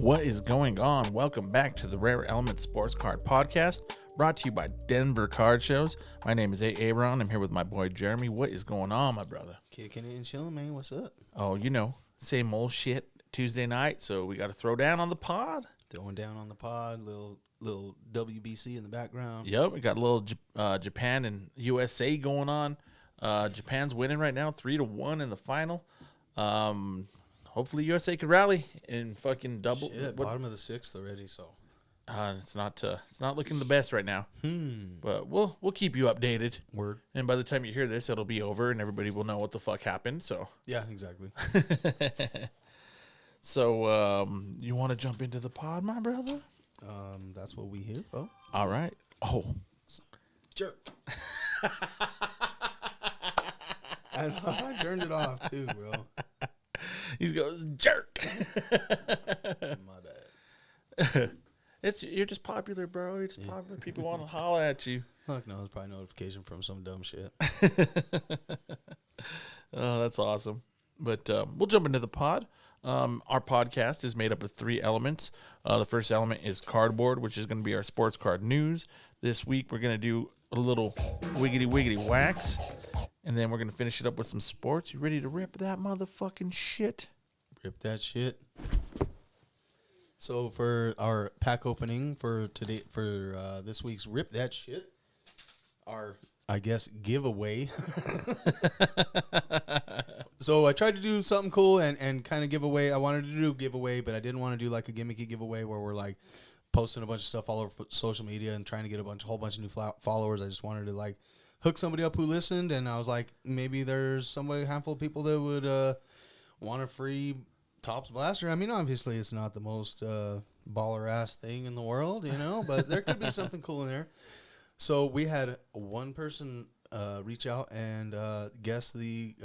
What is going on? Welcome back to the Rare Element Sports Card Podcast, brought to you by Denver Card Shows. My name is Aaron. I'm here with my boy Jeremy. What is going on, my brother? Kicking it and chilling, man. What's up? Oh, you know, same old shit. Tuesday night, so we got to throw down on the pod. Throwing down on the pod, little WBC in the background. Yep, we got a little Japan and USA going on. Japan's winning right now, 3-1 in the final. Hopefully USA could rally and fucking double. Shit, bottom of the sixth already, so it's not looking the best right now. But we'll keep you updated. Word. And by the time you hear this, it'll be over and everybody will know what the fuck happened. So yeah, exactly. So you want to jump into the pod, my brother? That's what we here for. All right. Oh, jerk. I turned it off too, bro. He goes jerk. My bad. You're just popular, bro. You're just popular. People want to holler at you. Fuck no, it's probably notification from some dumb shit. Oh, that's awesome. But we'll jump into the pod. Our podcast is made up of 3 elements. The first element is cardboard, which is going to be our sports card news. This week, we're going to do a little wiggity wax. And then we're going to finish it up with some sports. You ready to rip that motherfucking shit? Rip that shit. So for our pack opening for today, for this week's Rip That Shit, our, I guess, giveaway. So I tried to do something cool and kind of give away. I wanted to do a giveaway, but I didn't want to do like a gimmicky giveaway where we're like posting a bunch of stuff all over social media and trying to get a whole bunch of new followers. I just wanted to like hook somebody up who listened, and I was like, maybe there's a handful of people that would want a free Topps blaster. I mean, obviously it's not the most baller ass thing in the world, you know, but there could be something cool in there. So we had one person reach out and guess he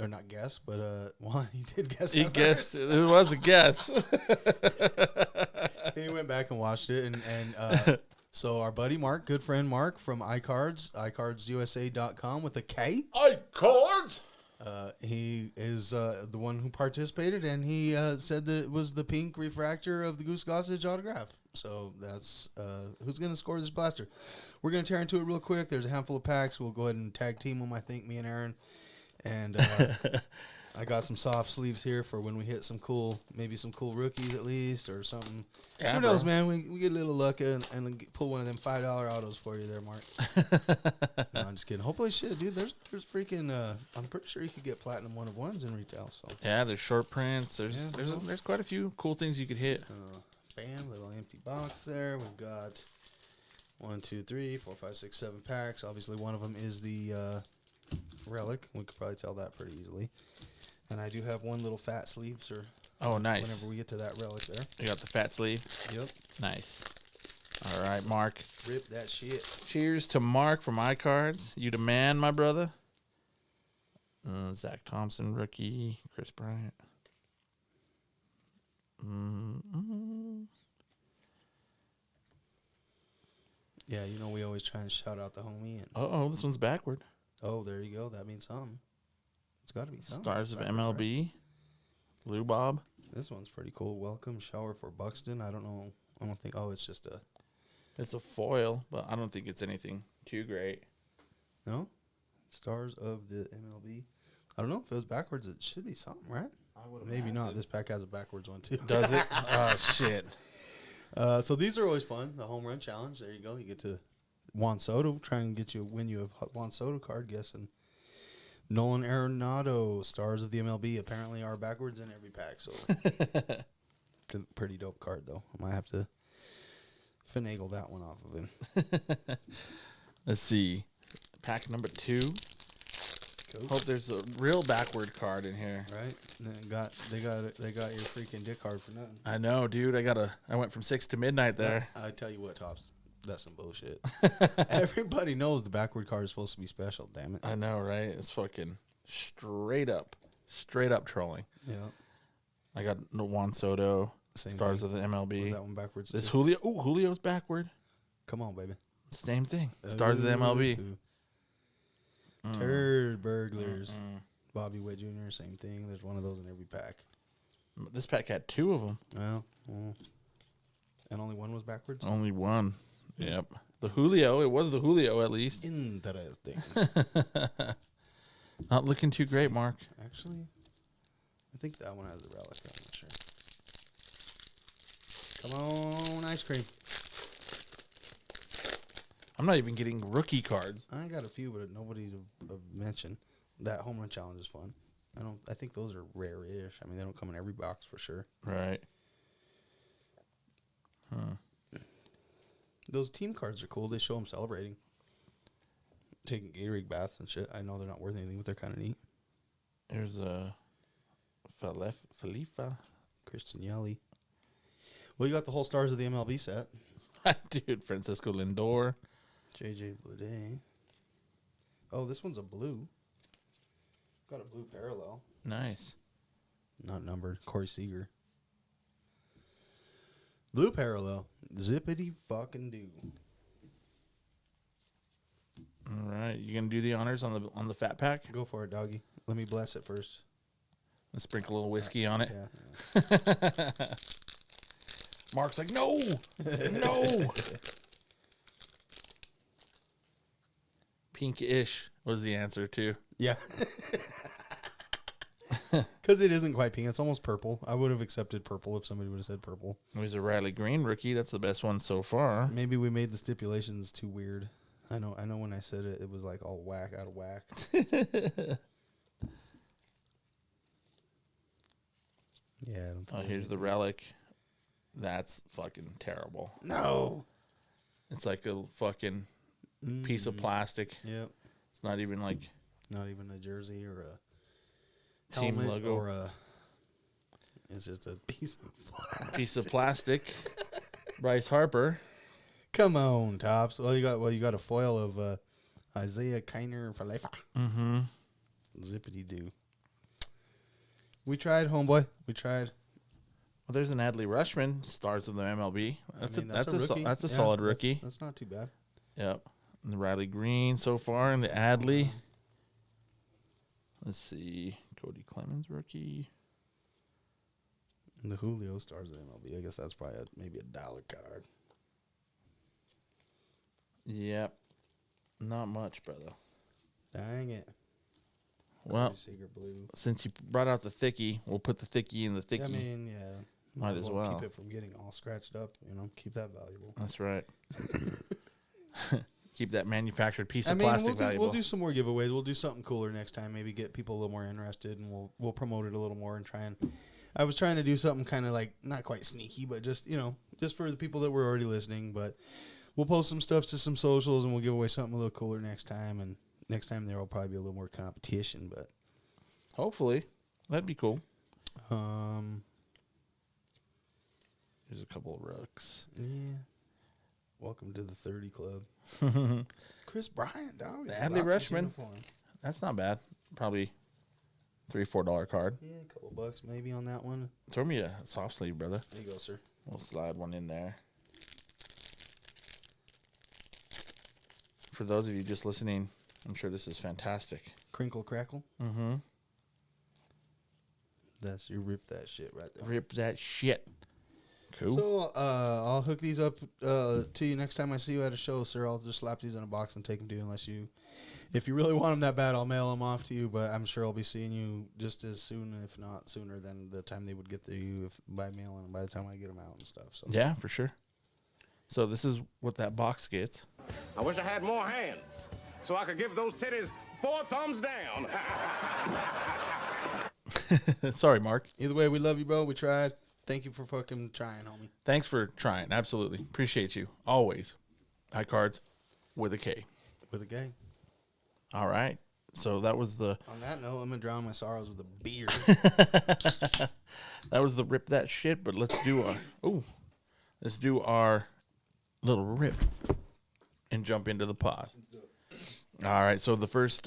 did guess. He guessed. It was a guess. He went back and watched it, and so our buddy Mark, good friend Mark from iCards, iCardsUSA.com with a K. iCards. He is the one who participated, and he said that it was the pink refractor of the Goose Gossage autograph. So that's who's going to score this blaster. We're going to tear into it real quick. There's a handful of packs. We'll go ahead and tag team them, I think, me and Aaron. And I got some soft sleeves here for when we hit maybe some cool rookies at least or something. Yeah, who knows, man? We get a little luck and pull one of them $5 autos for you there, Mark. No, I'm just kidding. Hopefully, shit, dude. There's freaking. I'm pretty sure you could get platinum 1-of-1s in retail. So yeah, there's short prints. There's quite a few cool things you could hit. Bam, little empty box there. We've got 1, 2, 3, 4, 5, 6, 7 packs. Obviously, one of them is the relic. We could probably tell that pretty easily. And I do have one little fat sleeve, sir. Oh, nice. Whenever we get to that relic there. You got the fat sleeve? Yep. Nice. All right, Mark. Rip that shit. Cheers to Mark from iCards. You the man, my brother. Zach Thompson, rookie. Chris Bryant. Yeah, you know we always try and shout out the homie. And Uh-oh, this one's backward. oh, there you go. That means something. It's got to be something. Stars of MLB. Lou Bob. This one's pretty cool. Welcome shower for Buxton. I don't know. I don't think. Oh, it's just a. It's a foil, but I don't think it's anything too great. No? Stars of the MLB. I don't know. If it was backwards, it should be something, right? Maybe not. This pack has a backwards one, too. Does it? Oh, shit. So these are always fun. The home run challenge. There you go. You get to Juan Soto. Try and win you a Juan Soto card, guessing. Nolan Arenado, Stars of the MLB, apparently are backwards in every pack. So pretty dope card, though. I might have to finagle that one off of him. Let's see. Pack number 2. Coach. Hope there's a real backward card in here. Right? And they got your freaking dick card for nothing. I know, dude. I went from 6 to midnight there. I tell you what, Topps. That's some bullshit. Everybody knows the backward card is supposed to be special, damn it. I know, right? It's fucking straight up trolling. Yeah. I got Juan Soto, Same Stars thing. of the MLB. Was that one backwards This too? Julio. Ooh, Julio's backward. Come on, baby. Same thing. Stars of the MLB. Turd burglars. Bobby Witt Jr., same thing. There's one of those in every pack. This pack had 2 of them. Well, And only one was backwards? Only one. Yep. The Julio. It was the Julio, at least. Interesting. Not looking too great, Mark. Actually, I think that one has a relic. I'm not sure. Come on, ice cream. I'm not even getting rookie cards. I got a few, but nobody to mention. That home run challenge is fun. I think those are rare-ish. I mean, they don't come in every box for sure. Right. Huh. Those team cards are cool. They show them celebrating, taking Gatorade baths and shit. I know they're not worth anything, but they're kind of neat. There's a Falifa. Christian Yelich. Well, you got the whole stars of the MLB set. Dude, Francisco Lindor. JJ Bleday. Oh, this one's a blue. Got a blue parallel. Nice. Not numbered. Corey Seager. Blue parallel. Zippity fucking do. All right, you gonna do the honors on the fat pack? Go for it, doggy. Let me bless it first. Let's sprinkle a little whiskey on it. Yeah. Mark's like, no, no. Pink-ish was the answer too. Yeah. Because it isn't quite pink. It's almost purple. I would have accepted purple if somebody would have said purple. It was a Riley Green rookie. That's the best one so far. Maybe we made the stipulations too weird. I know when I said it, it was like all out of whack. Yeah, I don't think Here's the relic. That's fucking terrible. No. It's like a fucking piece of plastic. Yep. It's not even like Not even a jersey or a team helmet logo. or a. It's just a piece of plastic. Piece of plastic. Bryce Harper. Come on, Topps. Well, you got a foil of Isaiah Kiner Falefa. Mm-hmm. Zippity doo. We tried, homeboy. We tried. Well, there's an Adley Rushman, stars of the MLB. That's a solid rookie. That's not too bad. Yep. And the Riley Green so far, and the Adley. Let's see, Cody Clemens rookie. And the Julio stars of MLB. I guess that's probably maybe $1 card. Yep. Not much, brother. Dang it. Well, Seager blue. since you brought out the thickie, we'll put the thickie in the thickie. I mean, yeah. Might as well. Keep it from getting all scratched up, Keep that valuable. That's right. Keep that manufactured piece of plastic valuable. We'll do some more giveaways. We'll do something cooler next time. Maybe get people a little more interested, and we'll promote it a little more and try and. I was trying to do something kind of like not quite sneaky, but just just for the people that were already listening. But we'll post some stuff to some socials, and we'll give away something a little cooler next time. And next time there will probably be a little more competition, but hopefully that'd be cool. There's a couple of rooks. Yeah. Welcome to the 30 Club. Chris Bryant, dog. Adley Rushman. That's not bad. Probably $3-4 card. Yeah, a couple bucks maybe on that one. Throw me a soft sleeve, brother. There you go, sir. We'll slide one in there. For those of you just listening, I'm sure this is fantastic. Crinkle Crackle. Mm-hmm. You rip that shit right there. Rip that shit. Cool. So I'll hook these up to you next time I see you at a show, sir. I'll just slap these in a box and take them to you. If you really want them that bad, I'll mail them off to you. But I'm sure I'll be seeing you just as soon, if not sooner, than the time they would get to you by mail and by the time I get them out and stuff. So yeah, for sure. So this is what that box gets. I wish I had more hands so I could give those titties 4 thumbs down. Sorry, Mark. Either way, we love you, bro. We tried. Thank you for fucking trying, homie. Thanks for trying. Absolutely. Appreciate you. Always. High cards with a K. With a gang. All right. So that was the... On that note, I'm going to drown my sorrows with a beer. That was the rip that shit, but let's do our little rip and jump into the pod. All right. So the first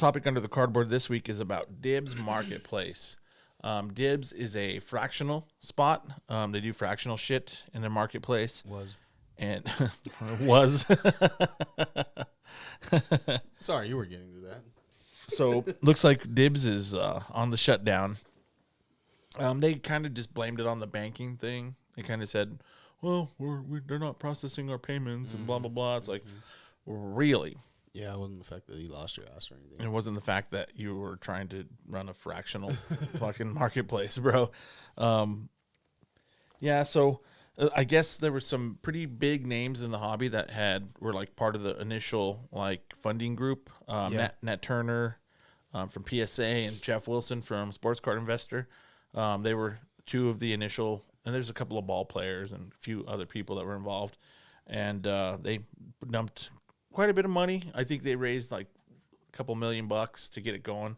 topic under the cardboard this week is about Dibbs Marketplace. Dibbs is a fractional spot. They do fractional shit in their marketplace. Was. Sorry, you were getting to that. So looks like Dibbs is on the shutdown. They kind of just blamed it on the banking thing. They kind of said, well, they're not processing our payments and blah blah blah. It's like, really? Yeah, it wasn't the fact that you lost your ass or anything. It wasn't the fact that you were trying to run a fractional fucking marketplace, bro. Yeah, so I guess there were some pretty big names in the hobby that were like part of the initial like funding group. Nat Turner from PSA and Jeff Wilson from Sports Card Investor. They were two of the initial, and there's a couple of ball players and a few other people that were involved, and they dumped quite a bit of money. I think they raised like a couple $1 million to get it going,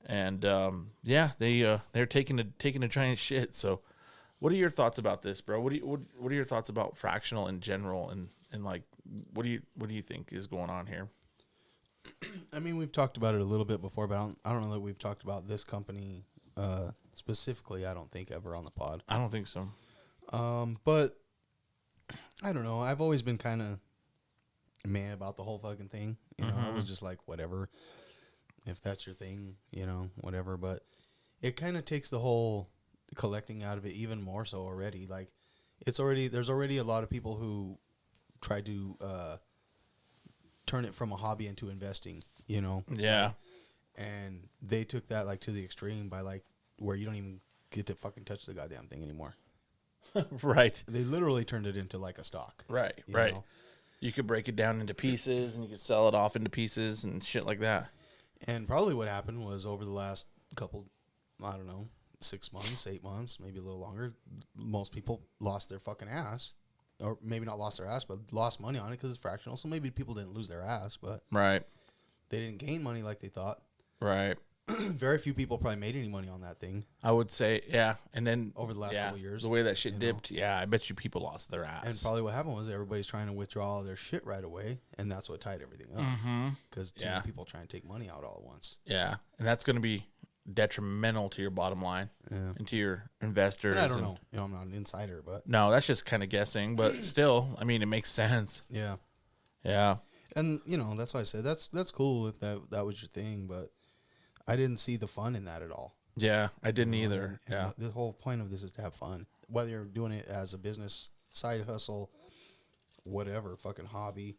and they're taking a giant shit. So, what are your thoughts about this, bro? What are your thoughts about fractional in general, and like what do you think is going on here? I mean, we've talked about it a little bit before, but I don't know that we've talked about this company specifically. I don't think ever on the pod. I don't think so. But I don't know. I've always been kind of mad about the whole fucking thing. You know, I was just like, whatever. If that's your thing, you know, whatever. But it kind of takes the whole collecting out of it even more so already. Like, there's already a lot of people who try to turn it from a hobby into investing, you know? Yeah. And they took that like to the extreme by like where you don't even get to fucking touch the goddamn thing anymore. Right. They literally turned it into like a stock. Right. you Right. know? You could break it down into pieces, and you could sell it off into pieces and shit like that. And probably what happened was over the last couple, I don't know, 6 months, 8 months, maybe a little longer, most people lost their fucking ass. Or maybe not lost their ass, but lost money on it because it's fractional. So maybe people didn't lose their ass, but Right. they didn't gain money like they thought. Right. Very few people probably made any money on that thing I would say, yeah. And then over the last couple years. the way that shit you dipped, yeah, I bet you people lost their ass. And probably what happened was everybody's trying to withdraw all their shit right away, and that's what tied everything up. Because too many people trying to take money out all at once. Yeah, and that's going to be detrimental to your bottom line and to your investors. And I don't know. You know, I'm not an insider, but No, that's just kind of guessing, but still, I mean, it makes sense. yeah. Yeah. And you know, that's why I said that's cool if that was your thing, but I didn't see the fun in that at all. Yeah, I didn't either. And Yeah. the whole point of this is to have fun. Whether you're doing it as a business, side hustle, whatever, fucking hobby,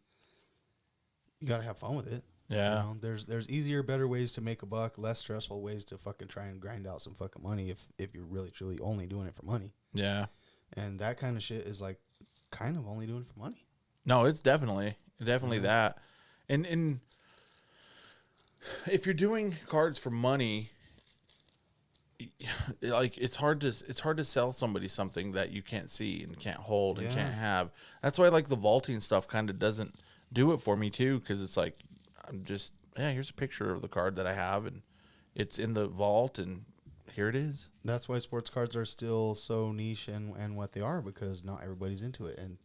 you got to have fun with it. Yeah. You know, there's easier, better ways to make a buck, less stressful ways to fucking try and grind out some fucking money if you're really truly only doing it for money. Yeah. And that kind of shit is like kind of only doing it for money. No, it's definitely that. And if you're doing cards for money, like it's hard to sell somebody something that you can't see and can't hold and can't have. That's why like the vaulting stuff kind of doesn't do it for me too, because it's like I'm just here's a picture of the card that I have and it's in the vault and here it is. That's why sports cards are still so niche and what they are, because not everybody's into it and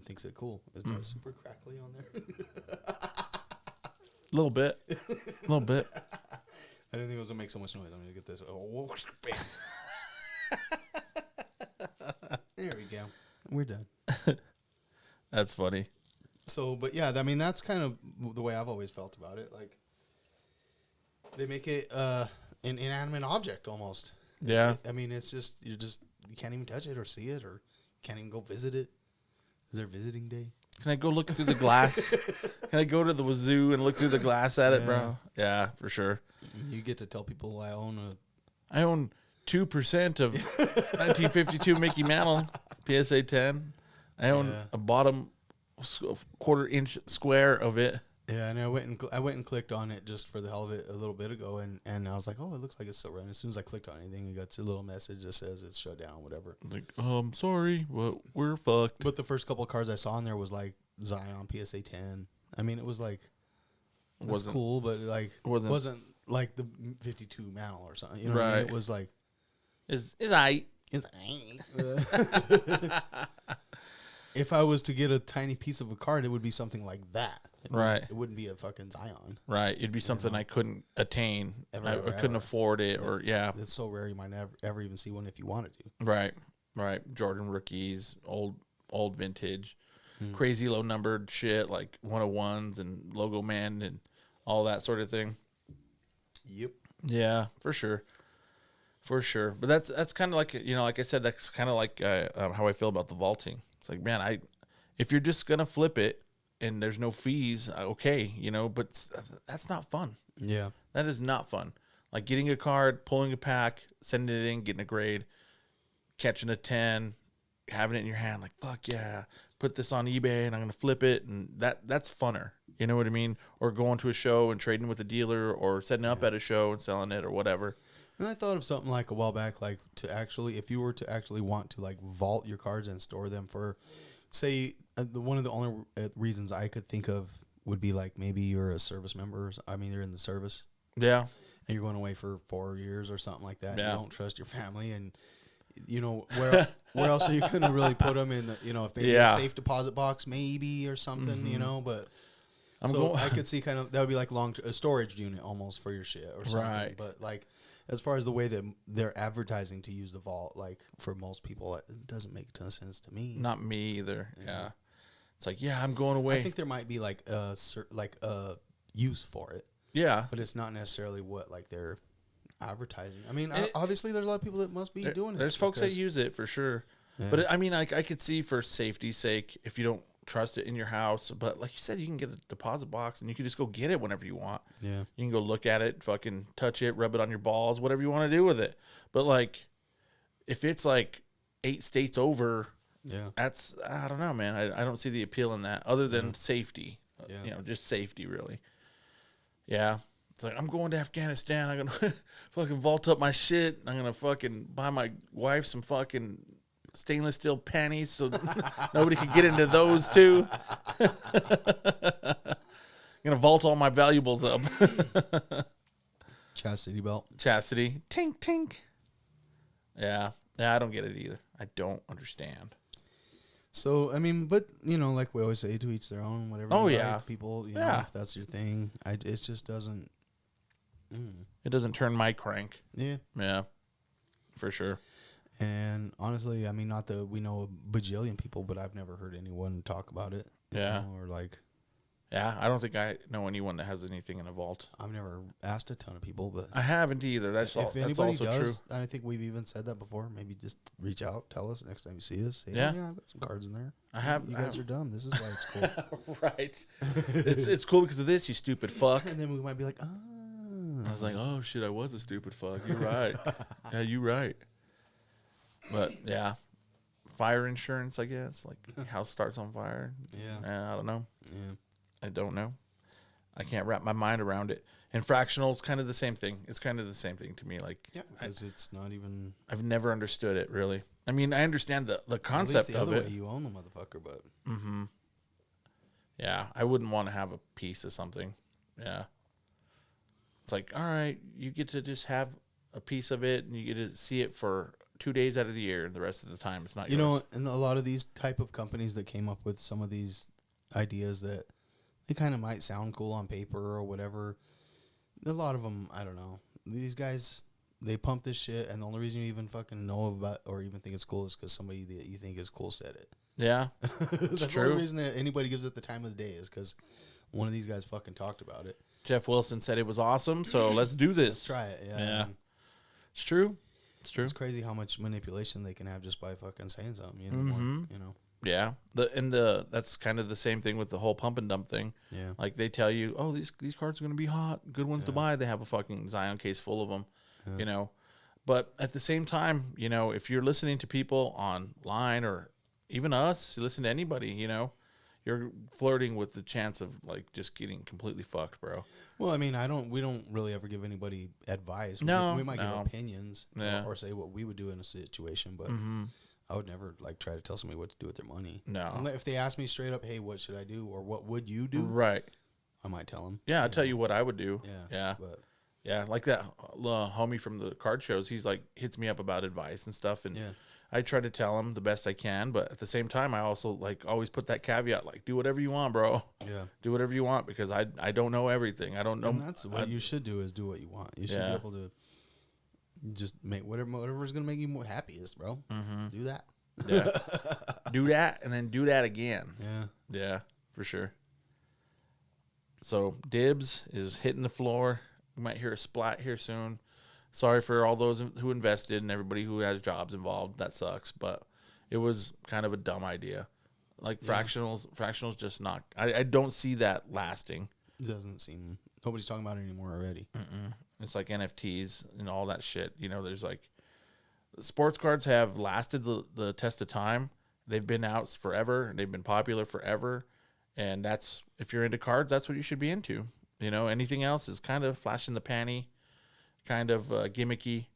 thinks it cool. Is that super crackly on there? A little bit. I didn't think it was gonna make so much noise. I'm gonna get this. Oh, there we go. We're done. That's funny. So, but yeah, I mean, that's kind of the way I've always felt about it. Like, they make it an inanimate object almost. Yeah. I mean, it's just you can't even touch it or see it, or can't even go visit it. Is there visiting day? Can I go look through the glass? Can I go to the zoo and look through the glass at it, bro? Yeah, for sure. You get to tell people I own 2% of 1952 Mickey Mantle PSA 10. I own a bottom quarter-inch square of it. Yeah, and I went and clicked on it just for the hell of it a little bit ago, and I was like, oh, it looks like it's still running. As soon as I clicked on anything, it got a little message that says it's shut down, whatever. Like, sorry, but we're fucked. But the first couple of cards I saw in there was like Zion PSA 10. I mean, it was like, that's cool, but like, it wasn't like the 52 Mantle or something. You know what I mean? It was like, It's if I was to get a tiny piece of a card, it would be something like that. It wouldn't be a fucking Zion. Right. It'd be something I couldn't attain. I couldn't afford it, or It's so rare you might ever even see one if you wanted to. Right. Jordan rookies, old vintage, crazy low numbered shit like 101s and Logo Man and all that sort of thing. Yep. Yeah, for sure. For sure. But that's kind of like, like I said, that's kind of like how I feel about the vaulting. It's like, man, if you're just going to flip it and there's no fees, okay, but that's not fun. Yeah. That is not fun. Like getting a card, pulling a pack, sending it in, getting a grade, catching a 10, having it in your hand, like, fuck yeah, put this on eBay and I'm going to flip it. And that's funner. You know what I mean? Or going to a show and trading with a dealer or setting up at a show and selling it or whatever. And I thought of something like a while back, like to actually, if you were to actually want to like vault your cards and store them for, say, one of the only reasons I could think of would be like maybe you're a service member. You're in the service. Yeah. And you're going away for 4 years or something like that. Yeah. You don't trust your family, and where else are you going to really put them in? If maybe a safe deposit box, maybe, or something. But I could see kind of that would be like a storage unit almost for your shit or something. Right. But like as far as the way that they're advertising to use the vault, like for most people, it doesn't make a ton of sense to me. Not me either. Yeah. It's like, I'm going away. I think there might be like a use for it. Yeah. But it's not necessarily what like they're advertising. Obviously there's a lot of people that must be doing it. There's folks that use it for sure. Yeah. But I could see for safety's sake, if you don't trust it in your house, but like you said, you can get a deposit box and you can just go get it whenever you want. Yeah. You can go look at it, fucking touch it, rub it on your balls, whatever you want to do with it. But like, if it's like 8 states over, I don't know, man. I don't see the appeal in that other than safety. Just safety really. Yeah. It's like, I'm going to Afghanistan. I'm going to fucking vault up my shit. I'm going to fucking buy my wife some fucking stainless steel panties so nobody can get into those too. I'm going to vault all my valuables up. Chastity belt. Chastity. Tink, tink. Yeah. I don't get it either. I don't understand. So, but, like we always say, to each their own, whatever. Oh, yeah. Like, people, know, if that's your thing. It just doesn't. It doesn't turn my crank. Yeah. Yeah. For sure. And honestly, not that we know a bajillion people, but I've never heard anyone talk about it. Yeah. Or like. Yeah, I don't think I know anyone that has anything in a vault. I've never asked a ton of people, but I haven't either. That's also true. I think we've even said that before. Maybe just reach out, tell us next time you see us. Say, yeah, I've got some cards in there. You guys are dumb. This is why it's cool. Right. It's cool because of this, you stupid fuck. And then we might be like, I was like, oh shit, I was a stupid fuck. You're right. Yeah, you're right. But yeah, fire insurance, I guess. Like house starts on fire. Yeah. I don't know. Yeah. I don't know. I can't wrap my mind around it. And fractional's kind of the same thing. It's kind of the same thing to me. Like, because it's not even. I've never understood it really. I understand the concept at least the of other it. Way you own the motherfucker, but. Mm-hmm. Yeah, I wouldn't want to have a piece of something. Yeah. It's like, all right, you get to just have a piece of it, and you get to see it for 2 days out of the year, and the rest of the time it's not yours. And a lot of these type of companies that came up with some of these ideas that they kind of might sound cool on paper or whatever. A lot of them, I don't know. These guys, they pump this shit, and the only reason you even fucking know about or even think it's cool is because somebody that you think is cool said it. Yeah, that's the only reason that anybody gives it the time of the day is because one of these guys fucking talked about it. Jeff Wilson said it was awesome, so let's do this. Let's try it. Yeah. It's true. It's true. It's crazy how much manipulation they can have just by fucking saying something. Yeah. That's kind of the same thing with the whole pump and dump thing. Yeah. Like they tell you, oh, these cards are going to be hot, good ones to buy. They have a fucking Zion case full of them, But at the same time, if you're listening to people online or even us, you listen to anybody, you're flirting with the chance of like just getting completely fucked, bro. Well, we don't really ever give anybody advice. We might give opinions or say what we would do in a situation, but I would never like try to tell somebody what to do with their money. No. If they ask me straight up, hey, what should I do? Or what would you do? Right. I might tell them. Yeah, I'll tell you what I would do. Yeah. Yeah, like that homie from the card shows, he's like hits me up about advice and stuff, and I try to tell him the best I can, but at the same time, I also like always put that caveat, like do whatever you want, bro. Yeah, do whatever you want because I don't know everything. I don't know. And that's what you should do is do what you want. You should be able to just make whatever's gonna make you more happiest, bro. Do that. Yeah, do that and then do that again. Yeah, for sure. So Dibbs is hitting the floor. We might hear a splat here soon. Sorry for all those who invested and everybody who has jobs involved. That sucks, but it was kind of a dumb idea. Like fractionals just not. I don't see that lasting. It doesn't seem. Nobody's talking about it anymore already. It's like NFTs and all that shit. You know, there's like sports cards have lasted the test of time. They've been out forever. They've been popular forever. And that's, if you're into cards, that's what you should be into. You know, anything else is kind of flash in the panty, kind of gimmicky.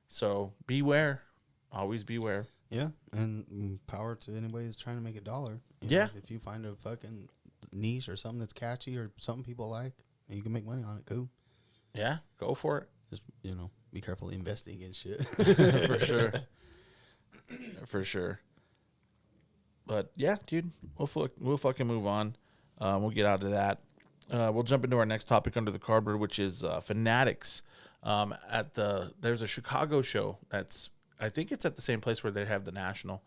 So beware. Always beware. Yeah, and power to anybody who's trying to make $1. Yeah. If you find a fucking niche or something that's catchy or something people like, and you can make money on it, cool. Yeah, go for it. Just, be careful investing in shit. For sure. For sure. But yeah, dude, we'll fucking move on. We'll get out of that. We'll jump into our next topic under the cardboard, which is Fanatics. There's a Chicago show I think it's at the same place where they have the National,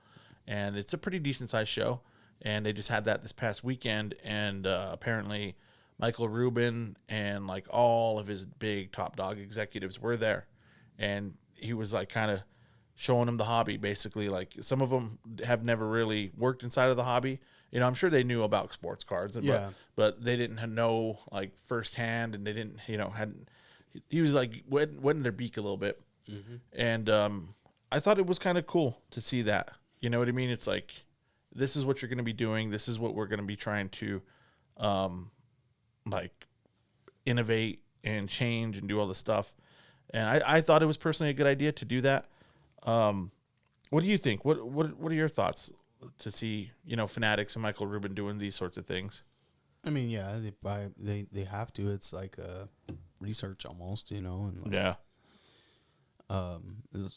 and it's a pretty decent sized show. And they just had that this past weekend, and apparently Michael Rubin and like all of his big top dog executives were there, and he was like kind of showing them the hobby. Basically, like some of them have never really worked inside of the hobby. You know, I'm sure they knew about sports cards, but they didn't know like firsthand, and they didn't, hadn't. He was like wetting their beak a little bit, and I thought it was kind of cool to see that. You know what I mean? It's like, this is what you're going to be doing. This is what we're going to be trying to, like, innovate and change and do all this stuff. And I thought it was personally a good idea to do that. What do you think? What are your thoughts to see, Fanatics and Michael Rubin doing these sorts of things? I mean, yeah, they have to. It's like research almost, and like, yeah.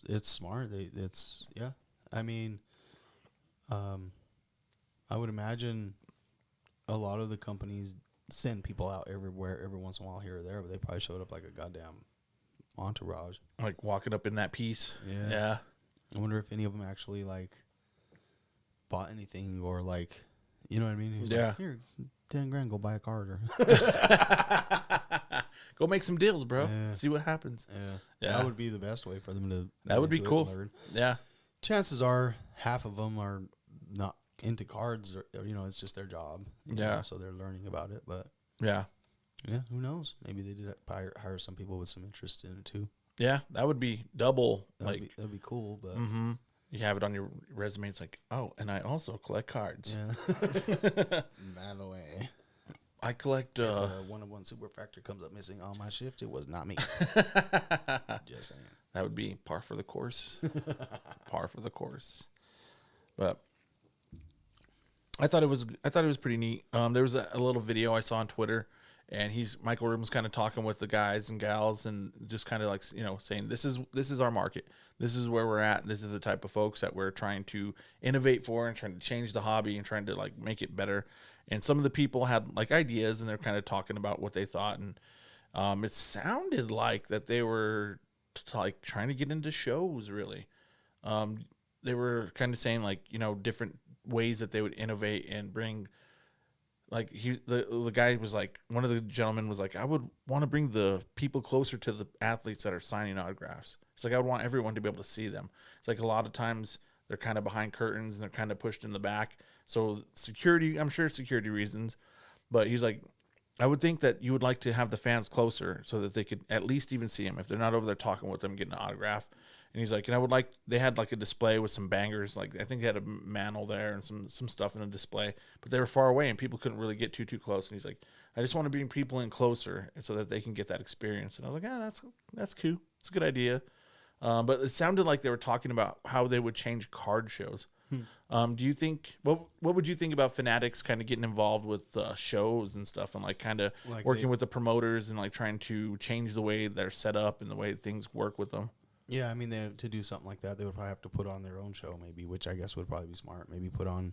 It's smart. I mean, I would imagine a lot of the companies send people out everywhere every once in a while here or there, but they probably showed up like a goddamn entourage, like walking up in that piece. Yeah. I wonder if any of them actually like bought anything or like, you know what I mean? He's like, here, 10 grand, go buy a card or go make some deals, bro. Yeah. See what happens. Yeah. That would be the best way for them to. That would be cool. Yeah. Chances are half of them are not into cards or it's just their job. So they're learning about it, but yeah, who knows? Maybe they did hire some people with some interest in it too. Yeah, that would be double. That'd be cool, but you have it on your resume. It's like, oh, and I also collect cards. Yeah. By the way, I collect. If a 1-of-1 superfractor comes up missing on my shift, it was not me. Just saying. That would be par for the course. Par for the course. But I thought it was pretty neat. There was a little video I saw on Twitter, and Michael Rubin's kind of talking with the guys and gals, and just kind of like saying this is our market, this is where we're at, this is the type of folks that we're trying to innovate for and trying to change the hobby and trying to like make it better. And some of the people had like ideas, and they're kind of talking about what they thought, and it sounded like that they were like trying to get into shows. Really, they were kind of saying like different ways that they would innovate and bring. Like the guy was like, one of the gentlemen was like, I would want to bring the people closer to the athletes that are signing autographs. It's like I would want everyone to be able to see them. It's like a lot of times they're kind of behind curtains and they're kind of pushed in the back. So security, I'm sure security reasons, but he's like, I would think that you would like to have the fans closer so that they could at least even see them if they're not over there talking with them, getting an autograph. And he's like, and I would like, they had like a display with some bangers. Like I think they had a mantle there and some stuff in the display, but they were far away and people couldn't really get too close. And he's like, I just want to bring people in closer so that they can get that experience. And I was like, that's cool. It's a good idea. But it sounded like they were talking about how they would change card shows. Do you think, what would you think about Fanatics kind of getting involved with shows and stuff and like kind of like working with the promoters and like trying to change the way they're set up and the way things work with them? Yeah, I mean, to do something like that, they would probably have to put on their own show maybe, which I guess would probably be smart. Maybe put on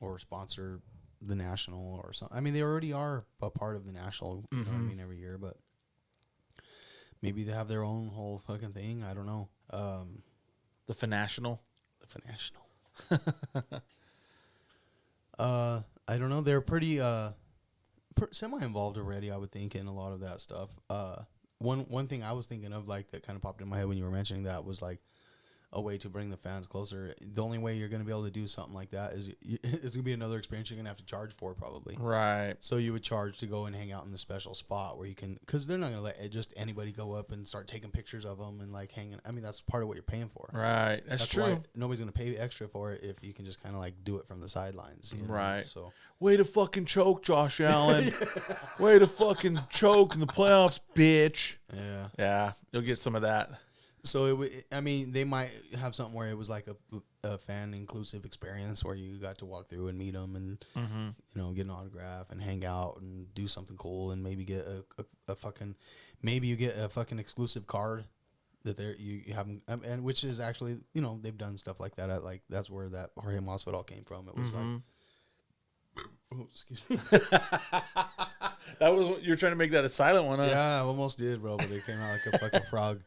or sponsor the National or something. I mean, they already are a part of the National, you know what I mean, every year, but maybe they have their own whole fucking thing. I don't know. The Fanational? The Fanational. I don't know. They're pretty semi-involved already, I would think, in a lot of that stuff. one thing I was thinking of, like, that kind of popped in my head when you were mentioning that was like a way to bring the fans closer. The only way you're going to be able to do something like that is it's going to be another experience you're going to have to charge for, probably. Right. So you would charge to go and hang out in the special spot where you can, because they're not going to let just anybody go up and start taking pictures of them and like hanging. I mean, that's part of what you're paying for. Right. That's true. Why nobody's going to pay extra for it if you can just kind of like do it from the sidelines. You know? Right. So way to fucking choke, Josh Allen. Way to fucking choke in the playoffs, bitch. yeah. Yeah. You'll get some of that. So I mean, they might have something where it was like a fan inclusive experience where you got to walk through and meet them and you know, get an autograph and hang out and do something cool and maybe get a fucking, maybe you get a fucking exclusive card that you haven't, and which is actually, you know, they've done stuff like that at, like, that's where that Jorge Masvidal came from. It was like, oh, excuse me. That was what you're trying to make that a silent one, huh? Yeah, I almost did, bro, but it came out like a fucking frog.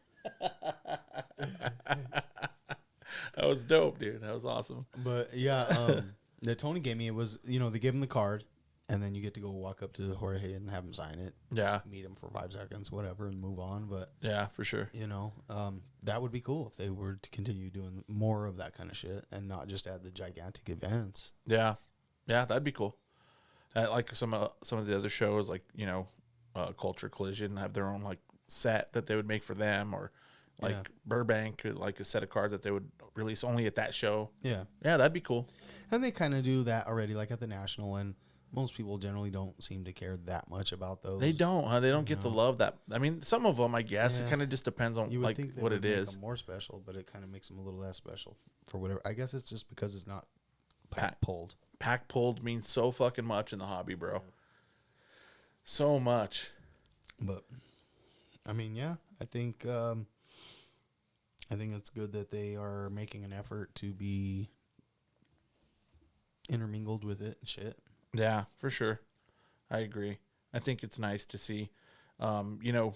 That was dope, dude. That was awesome. But yeah, that Tony gave me, it was, you know, they give him the card and then you get to go walk up to Jorge and have him sign it. Yeah. Meet him for 5 seconds, whatever, and move on. But Yeah, for sure. you know, that would be cool if they were to continue doing more of that kind of shit and not just at the gigantic events. Yeah. Yeah, that'd be cool. Like some of the other shows, like, you know, Culture Collision have their own like set that they would make for them, or like Burbank, like a set of cards that they would release only at that show. Yeah. Yeah, that'd be cool. And they kind of do that already, like at the National, and most people generally don't seem to care that much about those. They don't, huh? They don't get the love that, I mean, some of them, I guess. Yeah. It kind of just depends on You would like think what it make is. them more special, but it kind of makes them a little less special for whatever. I guess it's just because it's not pulled. Pack pulled means so fucking much in the hobby, bro. So much. But I mean, yeah, I think it's good that they are making an effort to be intermingled with it and shit. Yeah, for sure. I agree. I think it's nice to see. You know,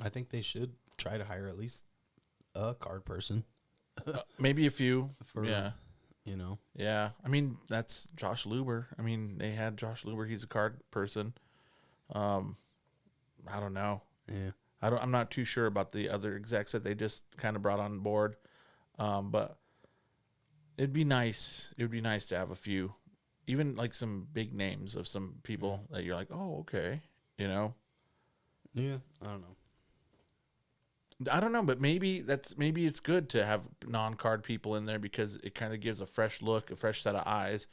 I think they should try to hire at least a card person. maybe a few. For, yeah. You know. Yeah. I mean, that's Josh Luber. I mean, they had Josh Luber. He's a card person. I don't know. Yeah. I'm not too sure about the other execs that they just kind of brought on board. But it'd be nice. It would be nice to have a few, even like some big names of some people that you're like, oh, okay, you know? Yeah. I don't know, but maybe it's good to have non-card people in there because it kind of gives a fresh look, a fresh set of eyes,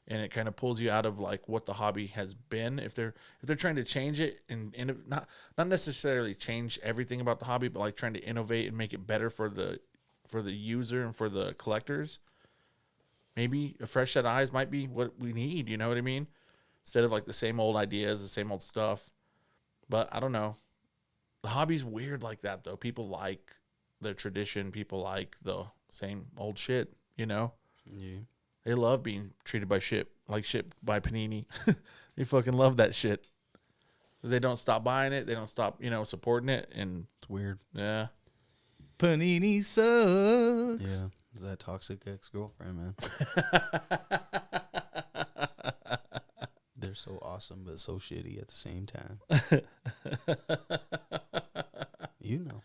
and it kind of pulls you out of like what the hobby has been. If they're trying to change it and not necessarily change everything about the hobby, but like trying to innovate and make it better for the user and for the collectors, maybe a fresh set of eyes might be what we need. You know what I mean? Instead of like the same old ideas, the same old stuff. But I don't know. The hobby's weird like that, though. People like the tradition. People like the same old shit, you know? Yeah. They love being treated by shit by Panini. They fucking love that shit. They don't stop buying it. They don't stop, you know, supporting it. And It's weird. yeah. Panini sucks. Yeah. Is that toxic ex-girlfriend, man? They're so awesome, but so shitty at the same time. You know.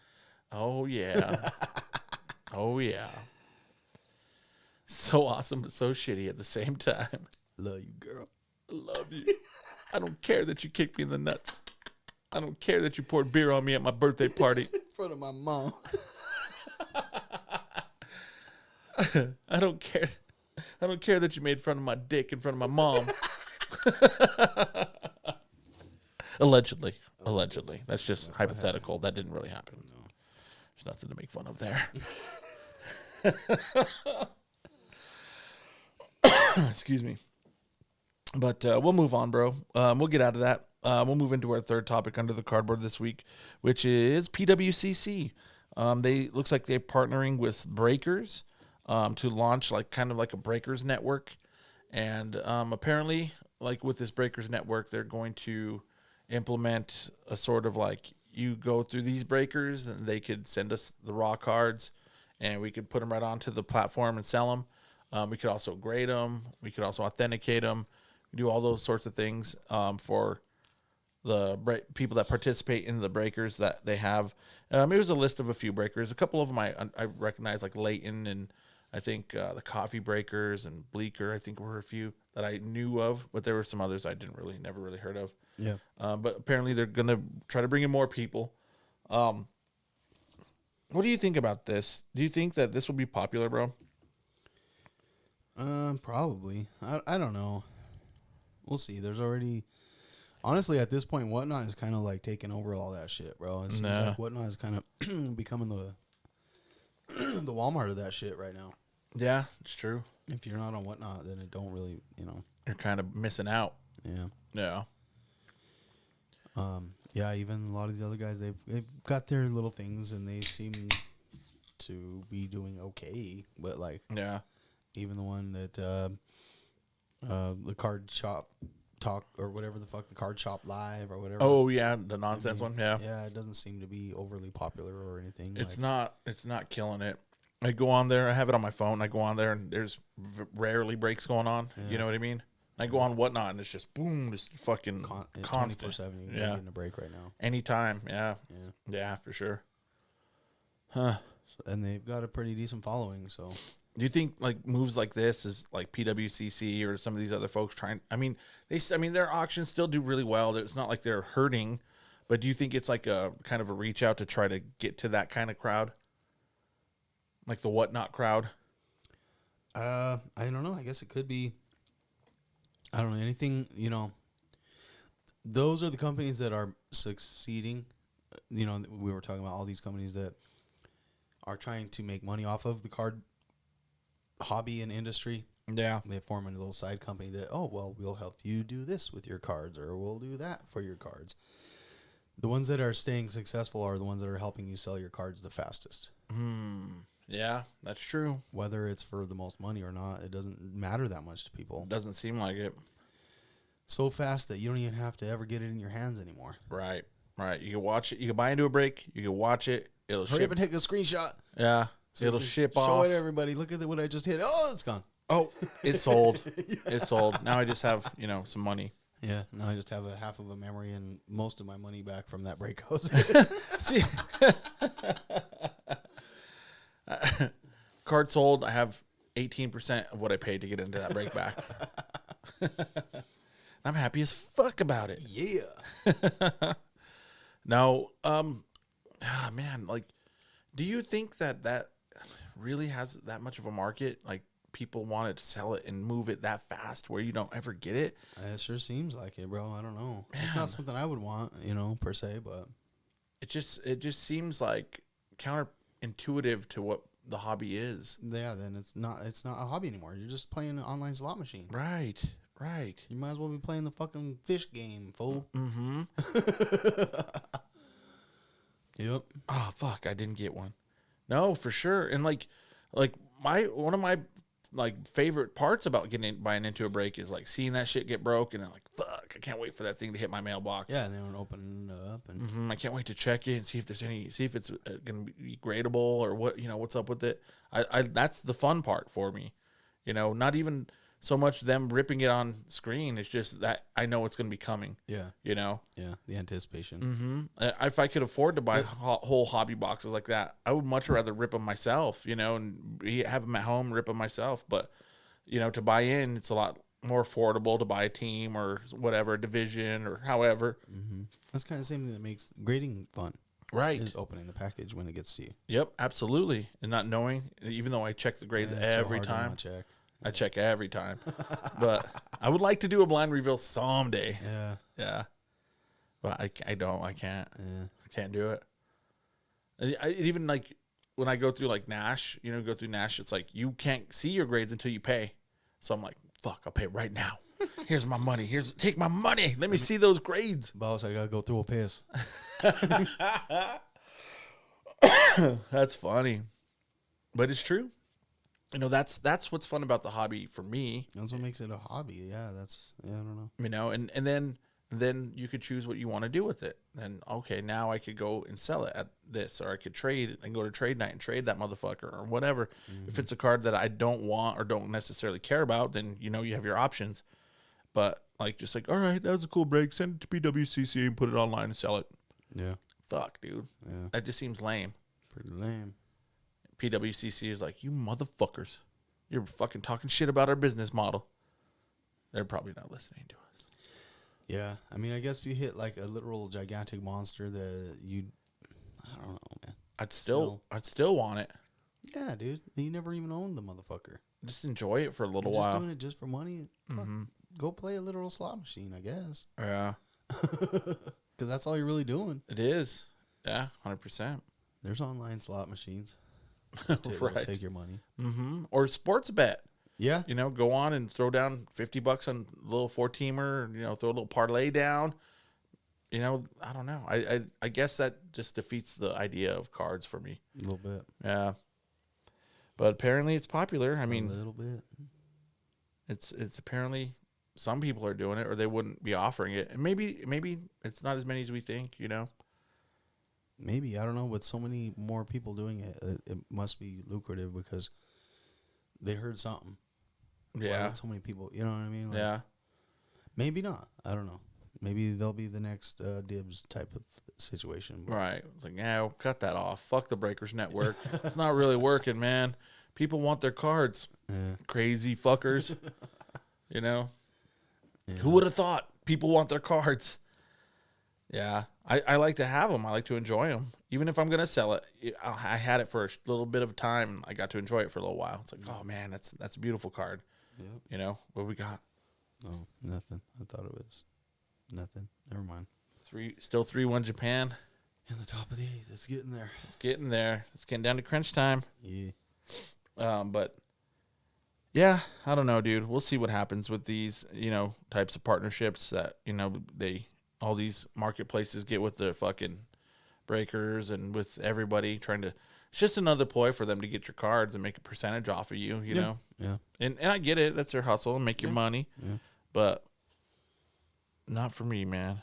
Oh, yeah. Oh, yeah. So awesome, but so shitty at the same time. Love you, girl. I love you. I don't care that you kicked me in the nuts. I don't care that you poured beer on me at my birthday party. In front of my mom. I don't care. I don't care that you made fun of my dick in front of my mom. Allegedly. That's just hypothetical. That didn't really happen. No. There's nothing to make fun of there. Excuse me. But we'll move on, bro. We'll get out of that. We'll move into our third topic under the cardboard this week, which is PWCC. They looks like they're partnering with Breakers to launch like kind of like a Breakers network. And apparently, like with this Breakers network, they're going to implement a sort of like you go through these breakers and they could send us the raw cards and we could put them right onto the platform and sell them. We could also grade them. We could also authenticate them. We do all those sorts of things for people that participate in the breakers that they have. It was a list of a few breakers. A couple of them I recognize, like Leighton, and I think the Coffee Breakers and Bleecker, I think were a few that I knew of, but there were some others I never really heard of. Yeah. But apparently they're going to try to bring in more people. What do you think about this? Do you think that this will be popular, bro? Probably. I don't know. We'll see. There's already, honestly, at this point, Whatnot is kind of like taking over all that shit, bro. It seems like Whatnot is kind of becoming the Walmart of that shit right now. Yeah, it's true. If you're not on Whatnot, then it don't really, You're kind of missing out. Yeah. Yeah. Yeah, even a lot of these other guys, they've got their little things, and they seem to be doing okay. But like, yeah, even the one that the card shop talk or whatever the fuck, the card shop live or whatever. Oh yeah, the nonsense one. Yeah, yeah, it doesn't seem to be overly popular or anything. It's not killing it. I go on there. I have it on my phone. I go on there, and there's rarely breaks going on. Yeah. You know what I mean? I go on Whatnot, and it's just boom, just fucking constant. 24/7. You're getting a break right now. Anytime. Yeah. Yeah, for sure. Huh. And they've got a pretty decent following. So, do you think like moves like this is like PWCC or some of these other folks trying? I mean, their auctions still do really well. It's not like they're hurting, but do you think it's like a kind of a reach out to try to get to that kind of crowd, like the Whatnot crowd? I don't know. I guess it could be. I don't know anything, those are the companies that are succeeding. We were talking about all these companies that are trying to make money off of the card hobby and industry. Yeah. They form a little side company that, we'll help you do this with your cards, or we'll do that for your cards. The ones that are staying successful are the ones that are helping you sell your cards the fastest. Yeah, that's true. Whether it's for the most money or not, it doesn't matter that much to people. Doesn't seem like it. So fast that you don't even have to ever get it in your hands anymore. Right. You can watch it. You can buy into a break. You can watch it. It'll Hurry up and take a screenshot. Yeah. So it'll ship off. Show it to everybody. Look at what I just hit. Oh, it's gone. Oh, it's sold. It's sold. Now I just have, some money. Yeah. Now I just have a half of a memory and most of my money back from that break house. See, card sold. I have 18% of what I paid to get into that break back. I'm happy as fuck about it. Yeah. Now, man, like, do you think that really has that much of a market? Like, people want to sell it and move it that fast where you don't ever get it? It sure seems like it, bro. I don't know. Man. It's not something I would want, per se, but it just seems like counterintuitive to what the hobby is. Yeah, then it's not a hobby anymore. You're just playing an online slot machine. Right. You might as well be playing the fucking fish game, fool. Mm-hmm. Yep. Oh fuck! I didn't get one. No, for sure. And like one of my favorite parts about buying into a break is like seeing that shit get broke, and I'm like, fuck! I can't wait for that thing to hit my mailbox. Yeah, and then open it up, and I can't wait to check it and see if it's gonna be gradable or what's up with it. I that's the fun part for me. Not even so much them ripping it on screen. It's just that I know it's going to be coming. Yeah. Yeah, the anticipation. If I could afford to buy whole hobby boxes like that, I would much rather rip them myself, and have them at home, rip them myself. But, to buy in, it's a lot more affordable to buy a team or whatever, division or however. That's kind of the same thing that makes grading fun. Right. Is opening the package when it gets to you. Yep, absolutely. And not knowing, even though I check the grades every time. I check every time, but I would like to do a blind reveal someday. Yeah. But I can't. Yeah. I can't do it. Even like when I go through like Nash, it's like you can't see your grades until you pay. So I'm like, fuck, I'll pay right now. Here's my money. Take my money. Let me see those grades. Boss, I gotta go through a piss. That's funny, but it's true. That's what's fun about the hobby for me. That's what makes it a hobby. Yeah, I don't know. And then you could choose what you want to do with it. And okay, now I could go and sell it at this, or I could trade it and go to trade night and trade that motherfucker or whatever. If it's a card that I don't want or don't necessarily care about, then you have your options. But Like, just like, all right, that was a cool break. Send it to PWCC and put it online and sell it. Yeah. Fuck, dude. Yeah. That just seems lame. Pretty lame. PWCC is like, you motherfuckers. You're fucking talking shit about our business model. They're probably not listening to us. Yeah. I mean, I guess if you hit like a literal gigantic monster that you, I don't know, man. I'd still want it. Yeah, dude. You never even owned the motherfucker. Just enjoy it for a little You're while. just doing it just for money. Fuck, go play a literal slot machine, I guess. Yeah. Because that's all you're really doing. It is. Yeah, 100%. There's online slot machines. That'll take your money. Or sports bet. Yeah. You know, go on and throw down $50 on a little 4-teamer, throw a little parlay down. I don't know. I guess that just defeats the idea of cards for me. A little bit. Yeah. But apparently it's popular. I mean, a little bit. It's apparently some people are doing it or they wouldn't be offering it. And maybe it's not as many as we think, Maybe. I don't know. With so many more people doing it, it must be lucrative because they heard something. Yeah. Why would so many people, you know what I mean? Like, yeah. Maybe not. I don't know. Maybe they'll be the next Dibbs type of situation. Right. It's like, yeah, cut that off. Fuck the Breakers Network. It's not really working, man. People want their cards. Yeah. Crazy fuckers. Yeah. Who would have thought people want their cards? Yeah. I like to have them. I like to enjoy them. Even if I'm going to sell it, I had it for a little bit of time. I got to enjoy it for a little while. It's like, oh, man, that's a beautiful card. Yep. What we got? Oh, nothing. I thought it was nothing. Never mind. Still 3-1 Japan. In the top of the 8th. It's getting there. It's getting there. It's getting down to crunch time. Yeah. But yeah, I don't know, dude. We'll see what happens with these, types of partnerships that, all these marketplaces get with their fucking breakers and with everybody trying to. It's just another ploy for them to get your cards and make a percentage off of you, you know? Yeah. And I get it. That's their hustle and make your money. Yeah. But not for me, man.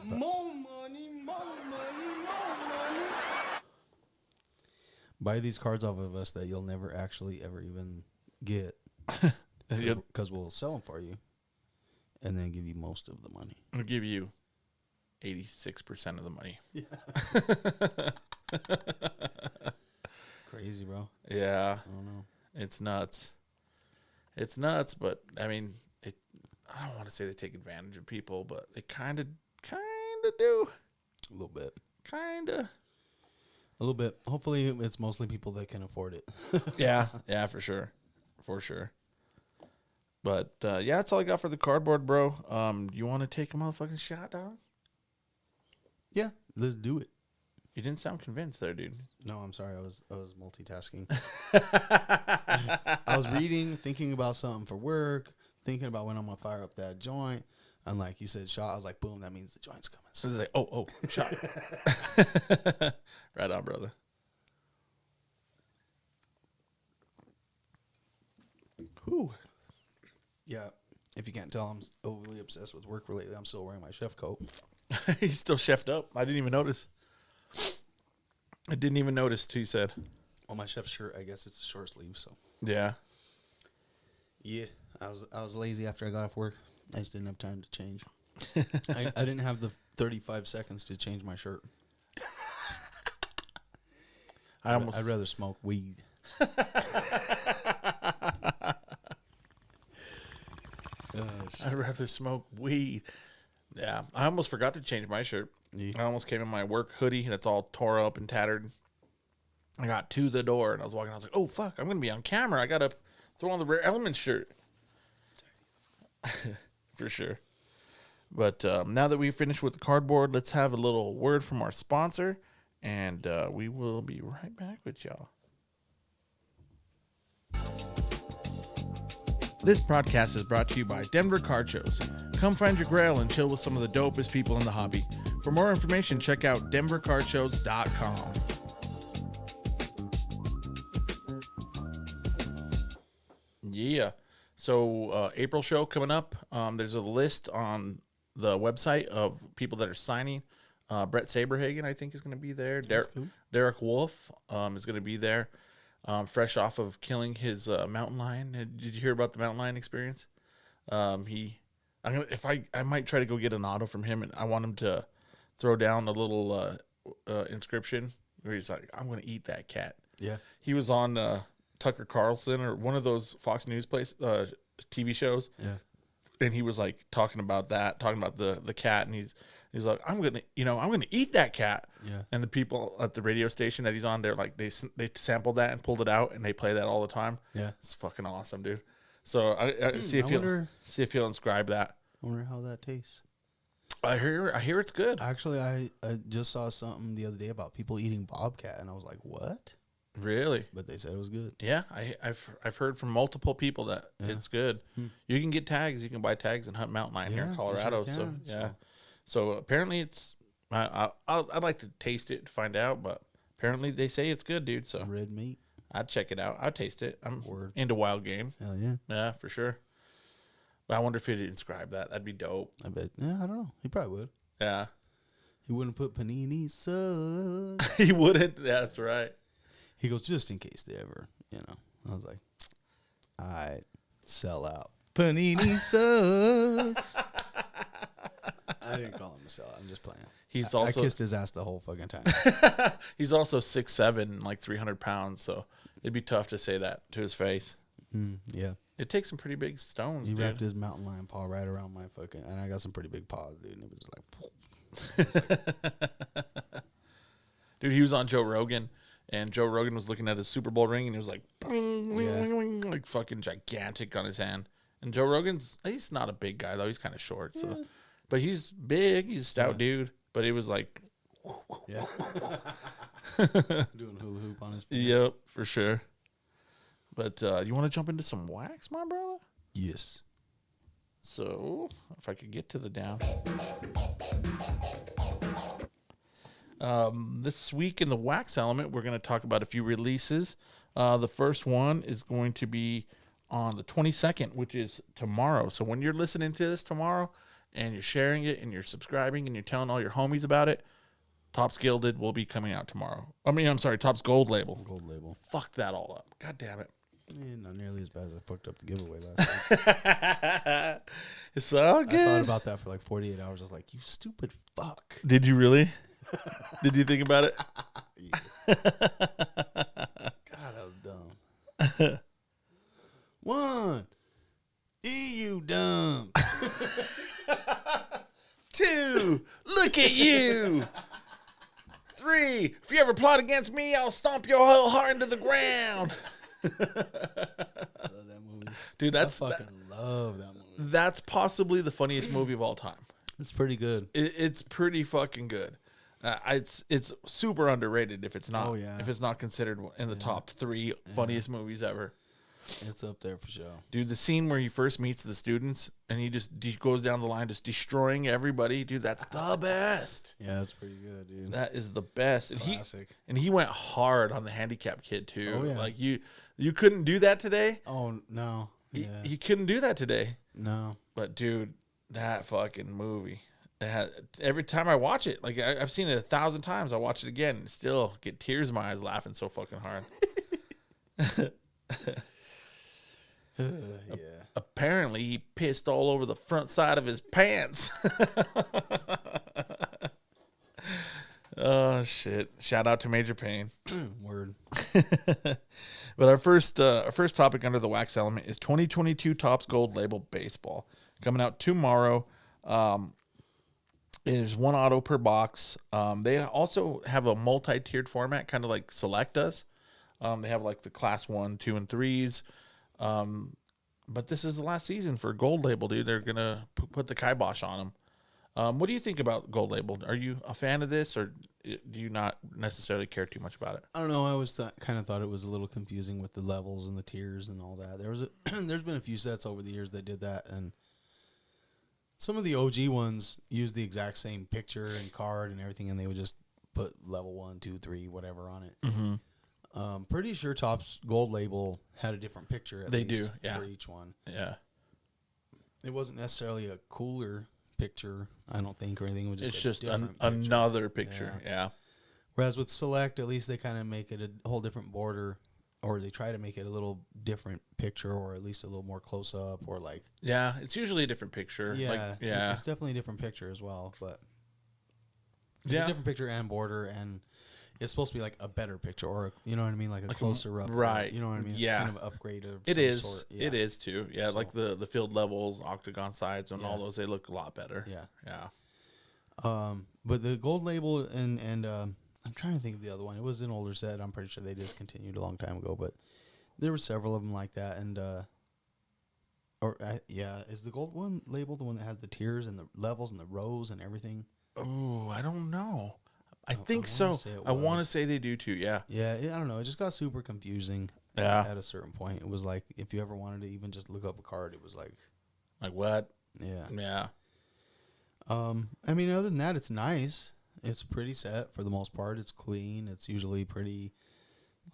More money, more money, more money. Buy these cards off of us that you'll never actually ever even get. Because we'll sell them for you. And then give you most of the money. I'll give you 86% of the money. Yeah. Crazy, bro. Yeah. I don't know. It's nuts. It's nuts, but I mean, I don't want to say they take advantage of people, but they kind of do. A little bit. Kind of. A little bit. Hopefully, it's mostly people that can afford it. Yeah, for sure. For sure. But, yeah, that's all I got for the cardboard, bro. You want to take a motherfucking shot, dog? Yeah, let's do it. You didn't sound convinced there, dude. No, I'm sorry. I was multitasking. I was reading, thinking about something for work, thinking about when I'm going to fire up that joint. And like you said, shot. I was like, boom, that means the joint's coming. So it's like, oh, shot. Right on, brother. Whew. Yeah, if you can't tell, I'm overly obsessed with work lately. I'm still wearing my chef coat. He's still chefed up. I didn't even notice. I didn't even notice till you said. Well, my chef shirt, I guess it's a short sleeve, so. Yeah. Yeah, I was lazy after I got off work. I just didn't have time to change. I didn't have the 35 seconds to change my shirt. I'd rather smoke weed. I'd rather smoke weed. Yeah, I almost forgot to change my shirt. Yeah. I almost came in my work hoodie that's all tore up and tattered. I got to the door and I was walking. I was like, "Oh fuck, I'm gonna be on camera. I gotta throw on the Rare Elements shirt." For sure. But now that we've finished with the cardboard, let's have a little word from our sponsor, and we will be right back with y'all. This podcast is brought to you by Denver Card Shows. Come find your grail and chill with some of the dopest people in the hobby. For more information, check out denvercardshows.com. Yeah. So April show coming up. There's a list on the website of people that are signing. Brett Saberhagen, I think, is going to be there. Cool. Derek Wolf is going to be there. Fresh off of killing his mountain lion. Did you hear about the mountain lion experience? I might try to go get an auto from him, and I want him to throw down a little inscription where he's like, "I'm gonna eat that cat." Yeah. He was on Tucker Carlson or one of those Fox News TV shows. Yeah. And he was like talking about the cat, and he's like, I'm gonna eat that cat. Yeah. And the people at the radio station that he's on, they're like, they sampled that and pulled it out, and they play that all the time. Yeah. It's fucking awesome, dude. So I see if he'll inscribe that. I wonder how that tastes. I hear it's good. Actually, I just saw something the other day about people eating bobcat, and I was like, what? Really? But they said it was good. Yeah, I've heard from multiple people that it's good. You can get tags. You can buy tags and hunt mountain lion here in Colorado. Sure So yeah, so apparently it's. I'd like to taste it to find out, but apparently they say it's good, dude. So Red meat. I'd check it out. I'd taste it. I'm Word. into wild game. Hell yeah. Yeah, for sure. But I wonder if he'd inscribe that. That'd be dope. I bet. Yeah, I don't know. He probably would. Yeah. He wouldn't put panini sucks. He wouldn't. That's right. He goes, just in case they ever, I was like, I sell out. Panini sucks. I didn't call him a sellout. I'm just playing. I kissed his ass the whole fucking time. He's also 6'7", like 300 pounds. So it'd be tough to say that to his face. Yeah. It takes some pretty big stones, He dude. wrapped his mountain lion paw right around my fucking, and I got some pretty big paws, dude. And it was like, Dude, he was on Joe Rogan, and Joe Rogan was looking at his Super Bowl ring, and he was like, bling, bling, bling, bling, like fucking gigantic on his hand. And Joe Rogan's, he's not a big guy, though. He's kind of short. So, but he's big. He's a stout dude. But it was like, yeah. Doing hula hoop on his feet. Yep, for sure. But you want to jump into some wax, my brother? Yes. So, if I could get to the down. This week in the wax element, we're going to talk about a few releases. The first one is going to be on the 22nd, which is tomorrow. So when you're listening to this tomorrow and you're sharing it and you're subscribing and you're telling all your homies about it, Topps Gilded will be coming out tomorrow. Topps Gold Label. Gold label. Fuck that all up. God damn it. Yeah, not nearly as bad as I fucked up the giveaway last week. It's all good. I thought about that for like 48 hours. I was like, you stupid fuck. Did you really? Did you think about it? God, that was dumb. 1, you dumb. 2, look at you. 3, if you ever plot against me, I'll stomp your whole heart into the ground. I love that movie. Dude, I fucking love that movie. That's possibly the funniest movie of all time. It's pretty good. It's pretty fucking good. It's super underrated if it's not. Oh, yeah. If it's not considered in the top 3 funniest movies ever. It's up there for sure. Dude, the scene where he first meets the students and he just goes down the line just destroying everybody. Dude, that's the best. Yeah, that's pretty good, dude. That is the best. Classic. And he went hard on the handicapped kid too. Oh, yeah. Like you couldn't do that today. Oh, no. Yeah. He couldn't do that today. No. But dude, that fucking movie. Every time I watch it, like I've seen it 1,000 times, I watch it again and still get tears in my eyes laughing so fucking hard. Yeah. Apparently, he pissed all over the front side of his pants. Oh shit! Shout out to Major Payne. Word. But our first topic under the wax element is 2022 Topps Gold Label Baseball coming out tomorrow. There's one auto per box. They also have a multi-tiered format, kind of like Select does. They have like the class 1, 2, and 3s. But this is the last season for Gold Label, dude. They're gonna put the kibosh on them. What do you think about Gold Label? Are you a fan of this, or do you not necessarily care too much about it? I don't know. I always kind of thought it was a little confusing with the levels and the tiers and all that. There's been a few sets over the years that did that, and some of the OG ones used the exact same picture and card and everything, and they would just put level 1, 2, 3, whatever on it. Mm-hmm. Pretty sure Topps Gold Label had a different picture at least for each one. Yeah. It wasn't necessarily a cooler picture, I don't think, or anything. It was It's just different another picture. Yeah. Whereas with Select, at least they kind of make it a whole different border or they try to make it a little different picture, or at least a little more close up, or like Yeah, it's usually a different picture. yeah, it's definitely a different picture as well, but it's a different picture and border, and it's supposed to be like a better picture, or you know what I mean, like a closer up, right? You know what I mean? Yeah, kind of upgrade of it some is. sort. Yeah. It is too. Yeah, So, like the field levels, octagon sides, and all those, they look a lot better. Yeah. Yeah. But the gold label and I'm trying to think of the other one. It was an older set. I'm pretty sure they discontinued a long time ago, but there were several of them like that. And is the gold one label the one that has the tiers and the levels and the rows and everything? Oh, I don't know. I think I so. wanna say it I want to was. say they do too. Yeah. Yeah, I don't know. It just got super confusing. Yeah. At a certain point, it was like if you ever wanted to even just look up a card, it was like, Like what? yeah. Yeah. I mean, other than that, it's nice. It's pretty set for the most part. It's clean. It's usually pretty,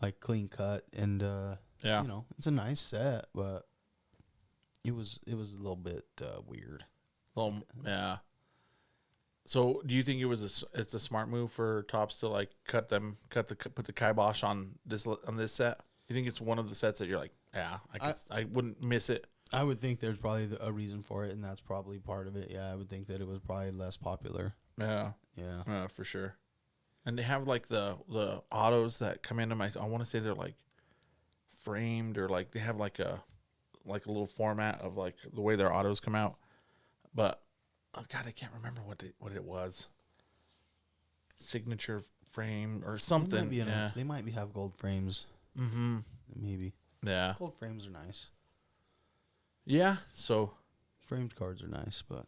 like, clean cut, and Yeah. you know, it's a nice set, but it was a little bit weird. Yeah. So, do you think it's a smart move for Topps to like put the kibosh on this set? You think it's one of the sets that you're like, yeah, I wouldn't miss it. I would think there's probably a reason for it, and that's probably part of it. Yeah, I would think that it was probably less popular. Yeah. Yeah. For sure. And they have like the autos that come into I want to say they're like framed, or like they have like a little format of like the way their autos come out. But oh God, I can't remember what it was. Signature frame or something. They might have gold frames. Mm-hmm. Maybe. Yeah. Gold frames are nice. Yeah. So Framed cards are nice, but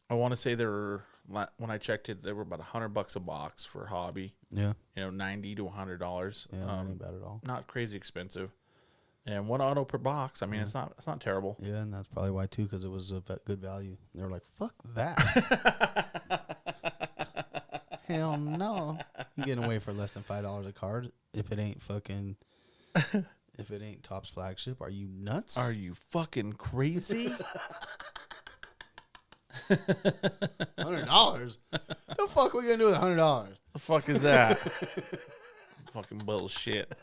I want to say when I checked it, they were about $100 a box for hobby. yeah. $90 to $100. Yeah, that ain't bad at all. Not crazy expensive. And one auto per box. I mean, it's not terrible. Yeah, and that's probably why too, because it was a good value. They were like, "Fuck that." Hell no, you getting away for less than $5 a card if it ain't fucking. If it ain't Topps Flagship, are you nuts? Are you fucking crazy? $100? The fuck are we gonna do with $100? The fuck is that? Fucking bullshit.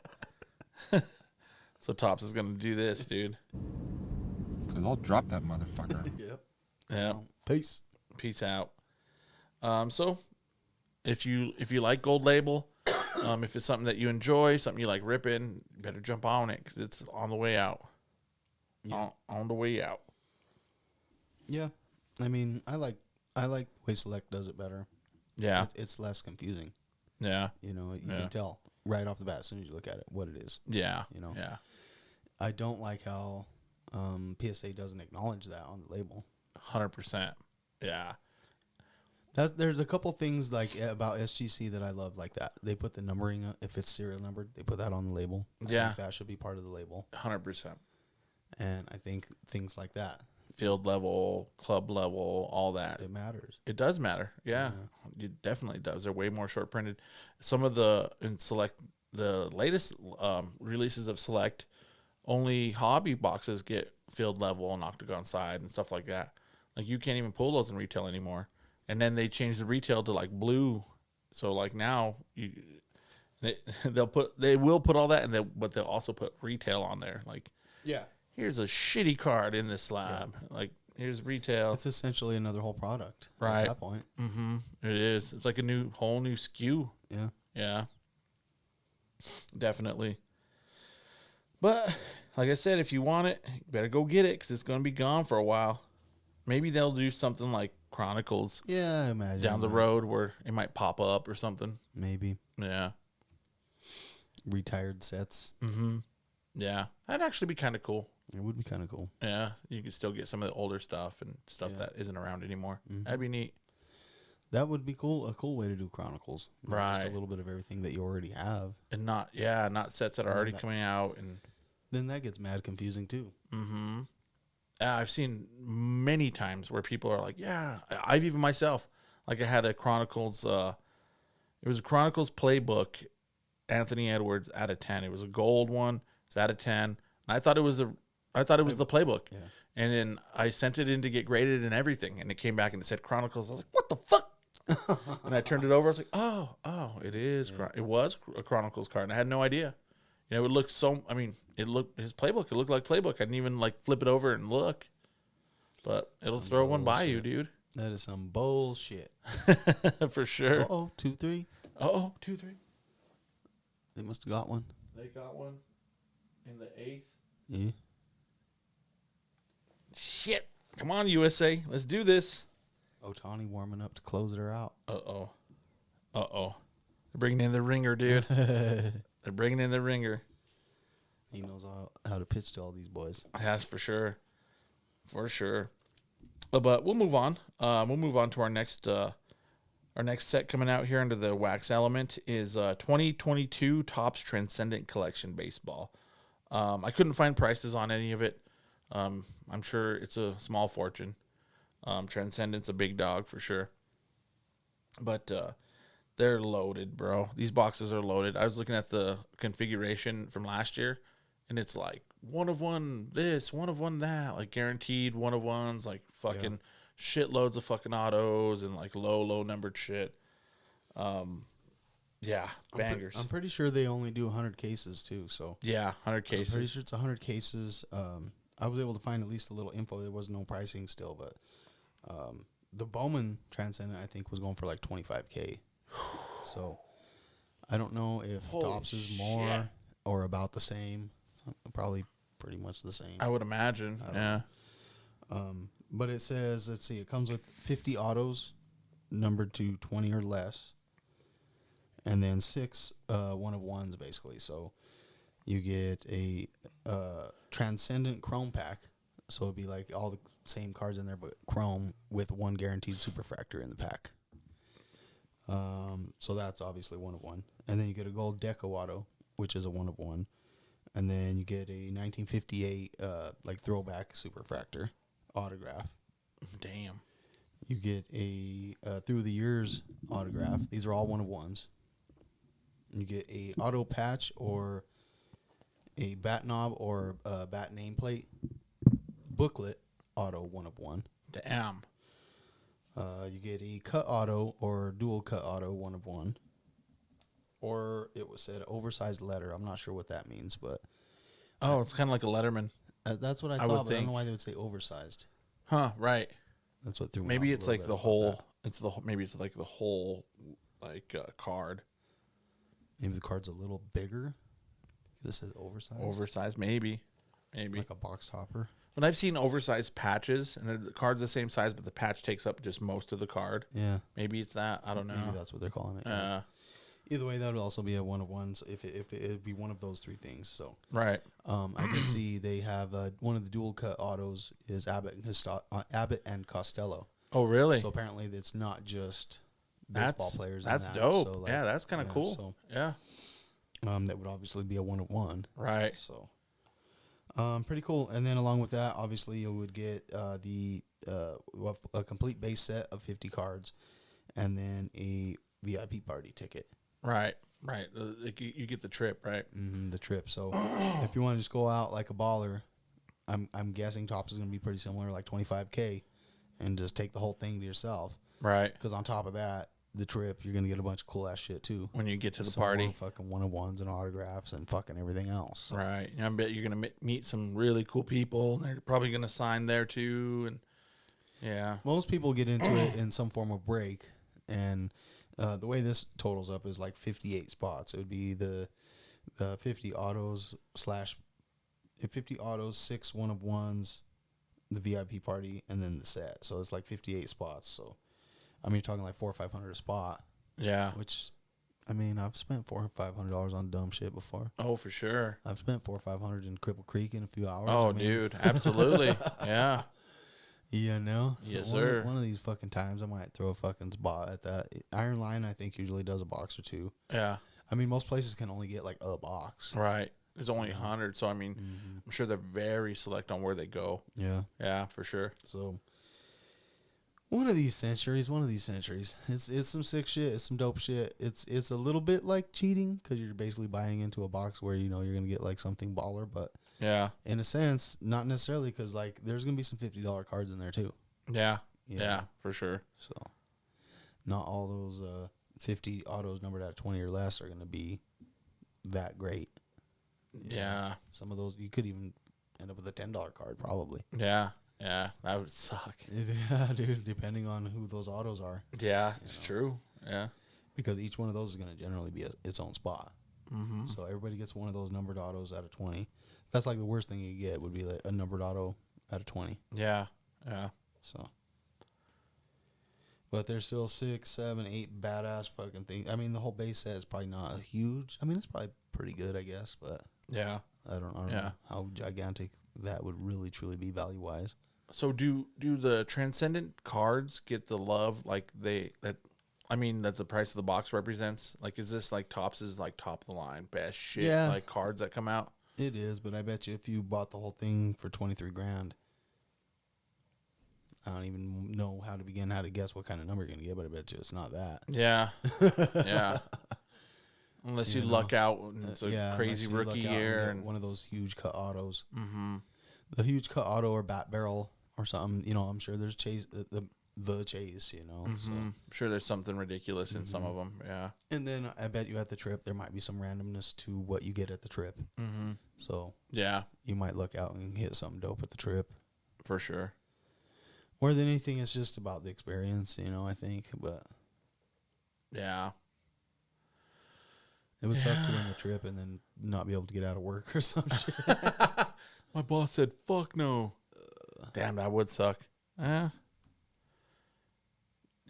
So Topps is gonna do this, dude. Because I'll drop that motherfucker. Yep. Yeah. Peace. Peace out. So if you like Gold Label, if it's something that you enjoy, something you like ripping, you better jump on it because it's on the way out. Yeah. On the way out. Yeah. I mean, I like the way Select does it better. Yeah. It's less confusing. Yeah. You know, you can tell right off the bat as soon as you look at it what it is. Yeah. You know. Yeah. I don't like how PSA doesn't acknowledge that on the label. 100%. Yeah. There's a couple things like about SGC that I love like that. They put the numbering, if it's serial numbered, they put that on the label. I think that should be part of the label. 100%. And I think things like that. Field level, club level, all that. It matters. It does matter. Yeah. It definitely does. They're way more short printed. Some of the latest releases of Select, only hobby boxes get field level and octagon side and stuff like that. Like you can't even pull those in retail anymore. And then they changed the retail to like blue. So like now they will put all that but they'll also put retail on there. Like, Yeah. here's a shitty card in this slab. Yeah. Like, here's retail. It's essentially another whole product. Right. At that point. Mm-hmm. It is. It's like a whole new SKU. Yeah. Yeah. Definitely. But, like I said, if you want it, you better go get it because it's going to be gone for a while. Maybe they'll do something like Chronicles Yeah, I imagine. down the road where it might pop up or something. Maybe. Yeah. Retired sets. Mm-hmm. Yeah. That'd actually be kind of cool. It would be kind of cool. Yeah. You could still get some of the older stuff and stuff that isn't around anymore. Mm-hmm. That'd be neat. That would be cool. A cool way to do Chronicles. Right. Just a little bit of everything that you already have. And not sets that are already coming out. And then that gets mad confusing too. mm-hmm. I've seen many times where people are like, yeah, I've even myself, like I had a Chronicles, it was a Chronicles playbook, Anthony Edwards out of 10. It was a gold one. It's out of 10. And I thought it was the playbook. Yeah. And then I sent it in to get graded and everything. And it came back and it said Chronicles. I was like, what the fuck? And I turned it over. I was like, oh, it is. Yeah. It was a Chronicles card. And I had no idea. It would look so. I mean, his playbook. It looked like playbook. I didn't even like flip it over and look, but it'll throw one by you, dude. That is some bullshit. For sure. 2-3. 2-3. They must have got one. They got one in the 8th. Yeah. Shit. Come on, USA. Let's do this. Otani warming up to close her out. Uh-oh. They're bringing in the ringer, dude. They're bringing in the ringer. He knows how to pitch to all these boys. That's for sure. For sure. But we'll move on. We'll move on to our next set coming out here under the wax element is 2022 Topps Transcendent Collection Baseball. I couldn't find prices on any of it. I'm sure it's a small fortune. Transcendent's a big dog for sure. But they're loaded, bro. These boxes are loaded. I was looking at the configuration from last year, and it's like one of one this, one of one that, like guaranteed one of ones, like fucking shitloads of fucking autos and like low numbered shit. Yeah, bangers. I'm pretty sure they only do 100 cases too. So yeah, 100 cases. I'm pretty sure it's 100 cases. I was able to find at least a little info. There was no pricing still, but the Bowman Transcendent I think was going for like $25K. So I don't know if Holy Topps is more shit. or about the same. Probably pretty much the same. I would imagine. Yeah. But it says, let's see, it comes with 50 autos numbered to 20 or less, and then 6 one of ones basically. So you get a Transcendent Chrome pack. So it'd be like all the same cards in there, but Chrome with one guaranteed superfractor in the pack. So that's obviously one of one. And then you get a gold Deco auto, which is a one of one. And then you get a 1958 like throwback superfractor autograph. Damn. You get a through the years autograph. These are all one of ones. You get a auto patch or a bat knob or a bat nameplate booklet auto one of one. Damn. You get a cut auto or dual cut auto one of one. Or it was said oversized letter. I'm not sure what that means, but Oh, it's kind of like a Letterman. that's what I would thought. But I don't think. know why they would say oversized. Huh, right. That's what threw me Maybe off a it's little like bit the about whole that. maybe it's like the whole like card. Maybe the card's a little bigger. This is oversized. Oversized, maybe. Like a box topper. But I've seen oversized patches, and the card's the same size, but the patch takes up just most of the card. Yeah. Maybe it's that. I don't know. Maybe that's what they're calling it. Either way, that would also be a one of ones if it would be one of those three things. So Right. I did see they have one of the dual cut autos is Abbott and Costello. Oh, really? So apparently it's not just baseball players. That's and that. dope. So Yeah, that's kind of cool. So, Yeah. that would obviously be a one of one. Right. So pretty cool. And then along with that, obviously you would get a complete base set of 50 cards, and then a VIP party ticket. Right. Right. Like you get the trip, right? Mm-hmm, the trip. So if you want to just go out like a baller, I'm guessing Topps is going to be pretty similar, like $25K, and just take the whole thing to yourself. Right. Because on top of that, the trip, you're going to get a bunch of cool ass shit too. When you get to the Some party. more fucking one of ones and autographs and fucking everything else. So. Right. I bet you're going to meet some really cool people. They're probably going to sign there too. And yeah. Most people get into it in some form of break, and the way this totals up is like 58 spots. It would be the 50 autos / 50 autos, 6 one of ones, the VIP party, and then the set. So it's like 58 spots. So I mean, you're talking like $400 or $500 a spot. Yeah. Which, I mean, I've spent $400 or $500 on dumb shit before. Oh, for sure. I've spent $400 or $500 in Cripple Creek in a few hours. Oh, I mean, dude, absolutely. Yeah. Yeah, no. Yes, one sir. One of these fucking times, I might throw a fucking spot at that. Iron Line, I think, usually does a box or two. Yeah. I mean, most places can only get like a box. Right. There's only 100, so I mean, I'm sure they're very select on where they go. Yeah. Yeah, for sure. So one of these centuries. It's some sick shit. It's some dope shit. It's a little bit like cheating because you're basically buying into a box where you know you're gonna get like something baller, but Yeah. in a sense, not necessarily because like there's gonna be some $50 cards in there too. Yeah. You Yeah, know? for sure. So not all those 50 autos numbered at 20 or less are gonna be that great. Yeah. Some of those, you could even end up with a $10 card, probably. Yeah. Yeah. That would suck. Yeah, dude, depending on who those autos are. Yeah. It's true. Yeah. Because each one of those is going to generally be its own spot. Mm-hmm. So everybody gets one of those numbered autos out of 20. That's like the worst thing you get would be like a numbered auto out of 20. Yeah. Yeah. So, but there's still 6, 7, 8 badass fucking things. I mean, the whole base set is probably not huge. I mean, it's probably pretty good, I guess, but Yeah. I don't know how gigantic that would really truly be value wise. So do the transcendent cards get the love like that the price of the box represents? Like, is this like Topps is like top of the line best shit like cards that come out? It is, but I bet you if you bought the whole thing for 23 grand, I don't even know how to guess what kind of number you're gonna get, but I bet you it's not that. Yeah. Yeah. Unless you luck out and it's a crazy rookie year and one of those huge cut autos. Mm-hmm. The huge cut auto or bat barrel or something, I'm sure there's chase the chase, Mm-hmm. So. I'm sure there's something ridiculous in some of them. Yeah. And then I bet you at the trip there might be some randomness to what you get at the trip. Mm-hmm. So yeah, you might look out and hit something dope at the trip for sure. More than anything, it's just about the experience, I think. But yeah, it would suck to win the trip and then not be able to get out of work or some shit. My boss said, "Fuck no." Damn, that would suck.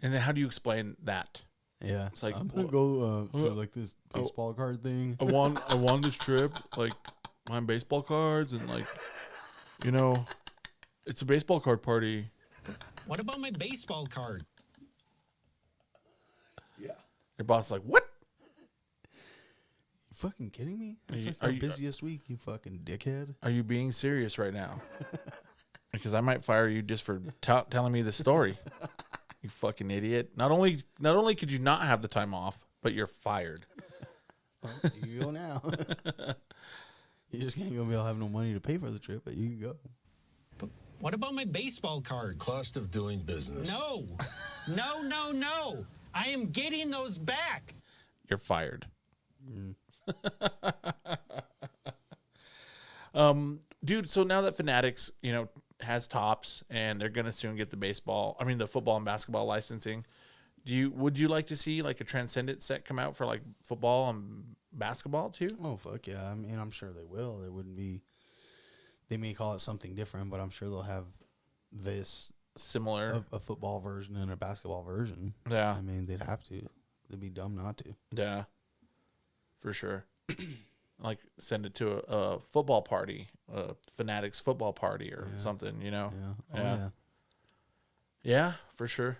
And then how do you explain that? Yeah, it's like I'm gonna go to like this baseball card thing. I won this trip, like my baseball cards, and like, it's a baseball card party. What about my baseball card? Yeah. Your boss is like, what? You fucking kidding me? It's like are our you- busiest week, you fucking dickhead. Are you being serious right now? Because I might fire you just for telling me the story. You fucking idiot. Not only could you not have the time off, but you're fired. Well, you go now. You just can't go be able to have no money to pay for the trip, but you can go. But what about my baseball cards? Cost of doing business. No. No. I am getting those back. You're fired. Dude, so now that Fanatics, has Topps and they're gonna soon get the football and basketball licensing, would you like to see like a transcendent set come out for like football and basketball too? Oh fuck yeah. I mean, I'm sure they will. There wouldn't be, they may call it something different, but I'm sure they'll have this Similar. a football version and a basketball version. Yeah. I mean, they'd have to. They'd be dumb not to. Yeah, for sure. Like send it to a football party, a Fanatics football party or something, Yeah. Oh, Yeah. yeah. Yeah, for sure.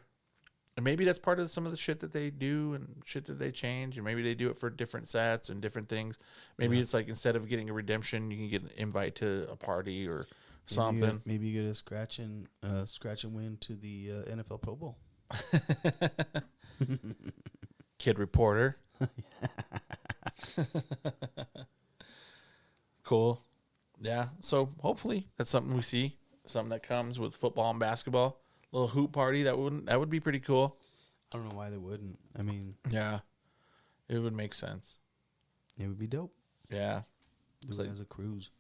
And maybe that's part of some of the shit that they do and shit that they change. And maybe they do it for different sets and different things. Maybe it's like instead of getting a redemption, you can get an invite to a party or something. Maybe you get a scratch and win to the NFL Pro Bowl. Kid reporter. Cool. Yeah. So hopefully that's something we see. Something that comes with football and basketball. A little hoop party. That would be pretty cool. I don't know why they wouldn't. I mean, Yeah. It would make sense. it would be dope. Yeah. Do it as a cruise.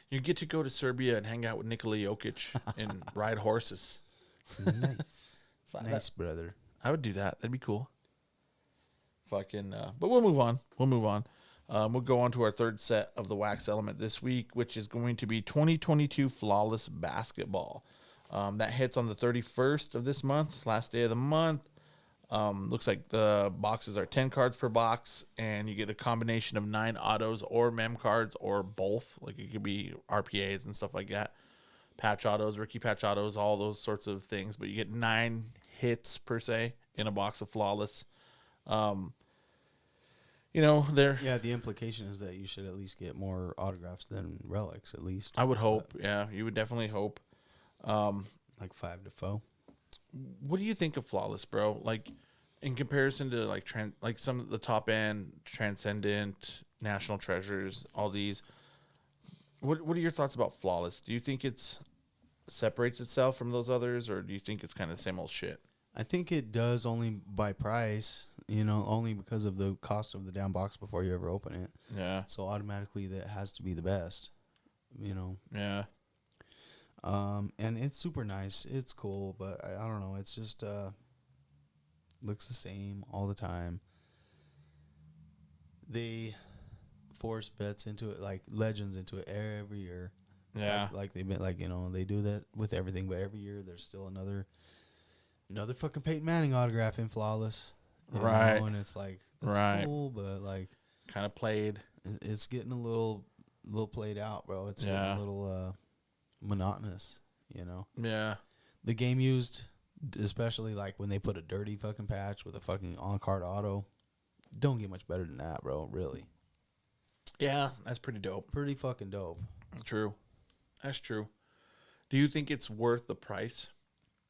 You get to go to Serbia and hang out with Nikola Jokic and ride horses. Nice. So Nice, brother. I would do that. That'd be cool. Fucking, but we'll move on. We'll go on to our third set of the wax element this week, which is going to be 2022 Flawless Basketball. That hits on the 31st of this month, last day of the month. Looks like the boxes are 10 cards per box, and you get a combination of 9 autos or mem cards or both. Like it could be RPAs and stuff like that. Patch autos, rookie patch autos, all those sorts of things. But you get 9 hits per se in a box of Flawless. They're. Yeah, the implication is that you should at least get more autographs than relics, at least. I would hope. Yeah, you would definitely hope. Like 5 to 4. What do you think of Flawless, bro? Like in comparison to like some of the top end Transcendent, National Treasures, all these. What are your thoughts about Flawless? Do you think it's separates itself from those others, or do you think it's kind of same old shit? I think it does only by price. You know, only because of the cost of the damn box before you ever open it. Yeah. So automatically that has to be the best. You know. Yeah. And it's super nice. It's cool, but I don't know. It's just looks the same all the time. They force vets into it, like legends into it every year. Yeah. Like they've been like, you know, they do that with everything, but every year there's still another fucking Peyton Manning autograph in flawless. Right. And it's like that's Right. cool, but like Kind of played. it's getting a little played out, bro. It's getting a little monotonous, you know. Yeah. The game used, especially like when they put a dirty fucking patch with a fucking on-card auto, don't get much better than that, bro. Really. Yeah, that's pretty dope. Pretty fucking dope. True. That's true. Do you think it's worth the price?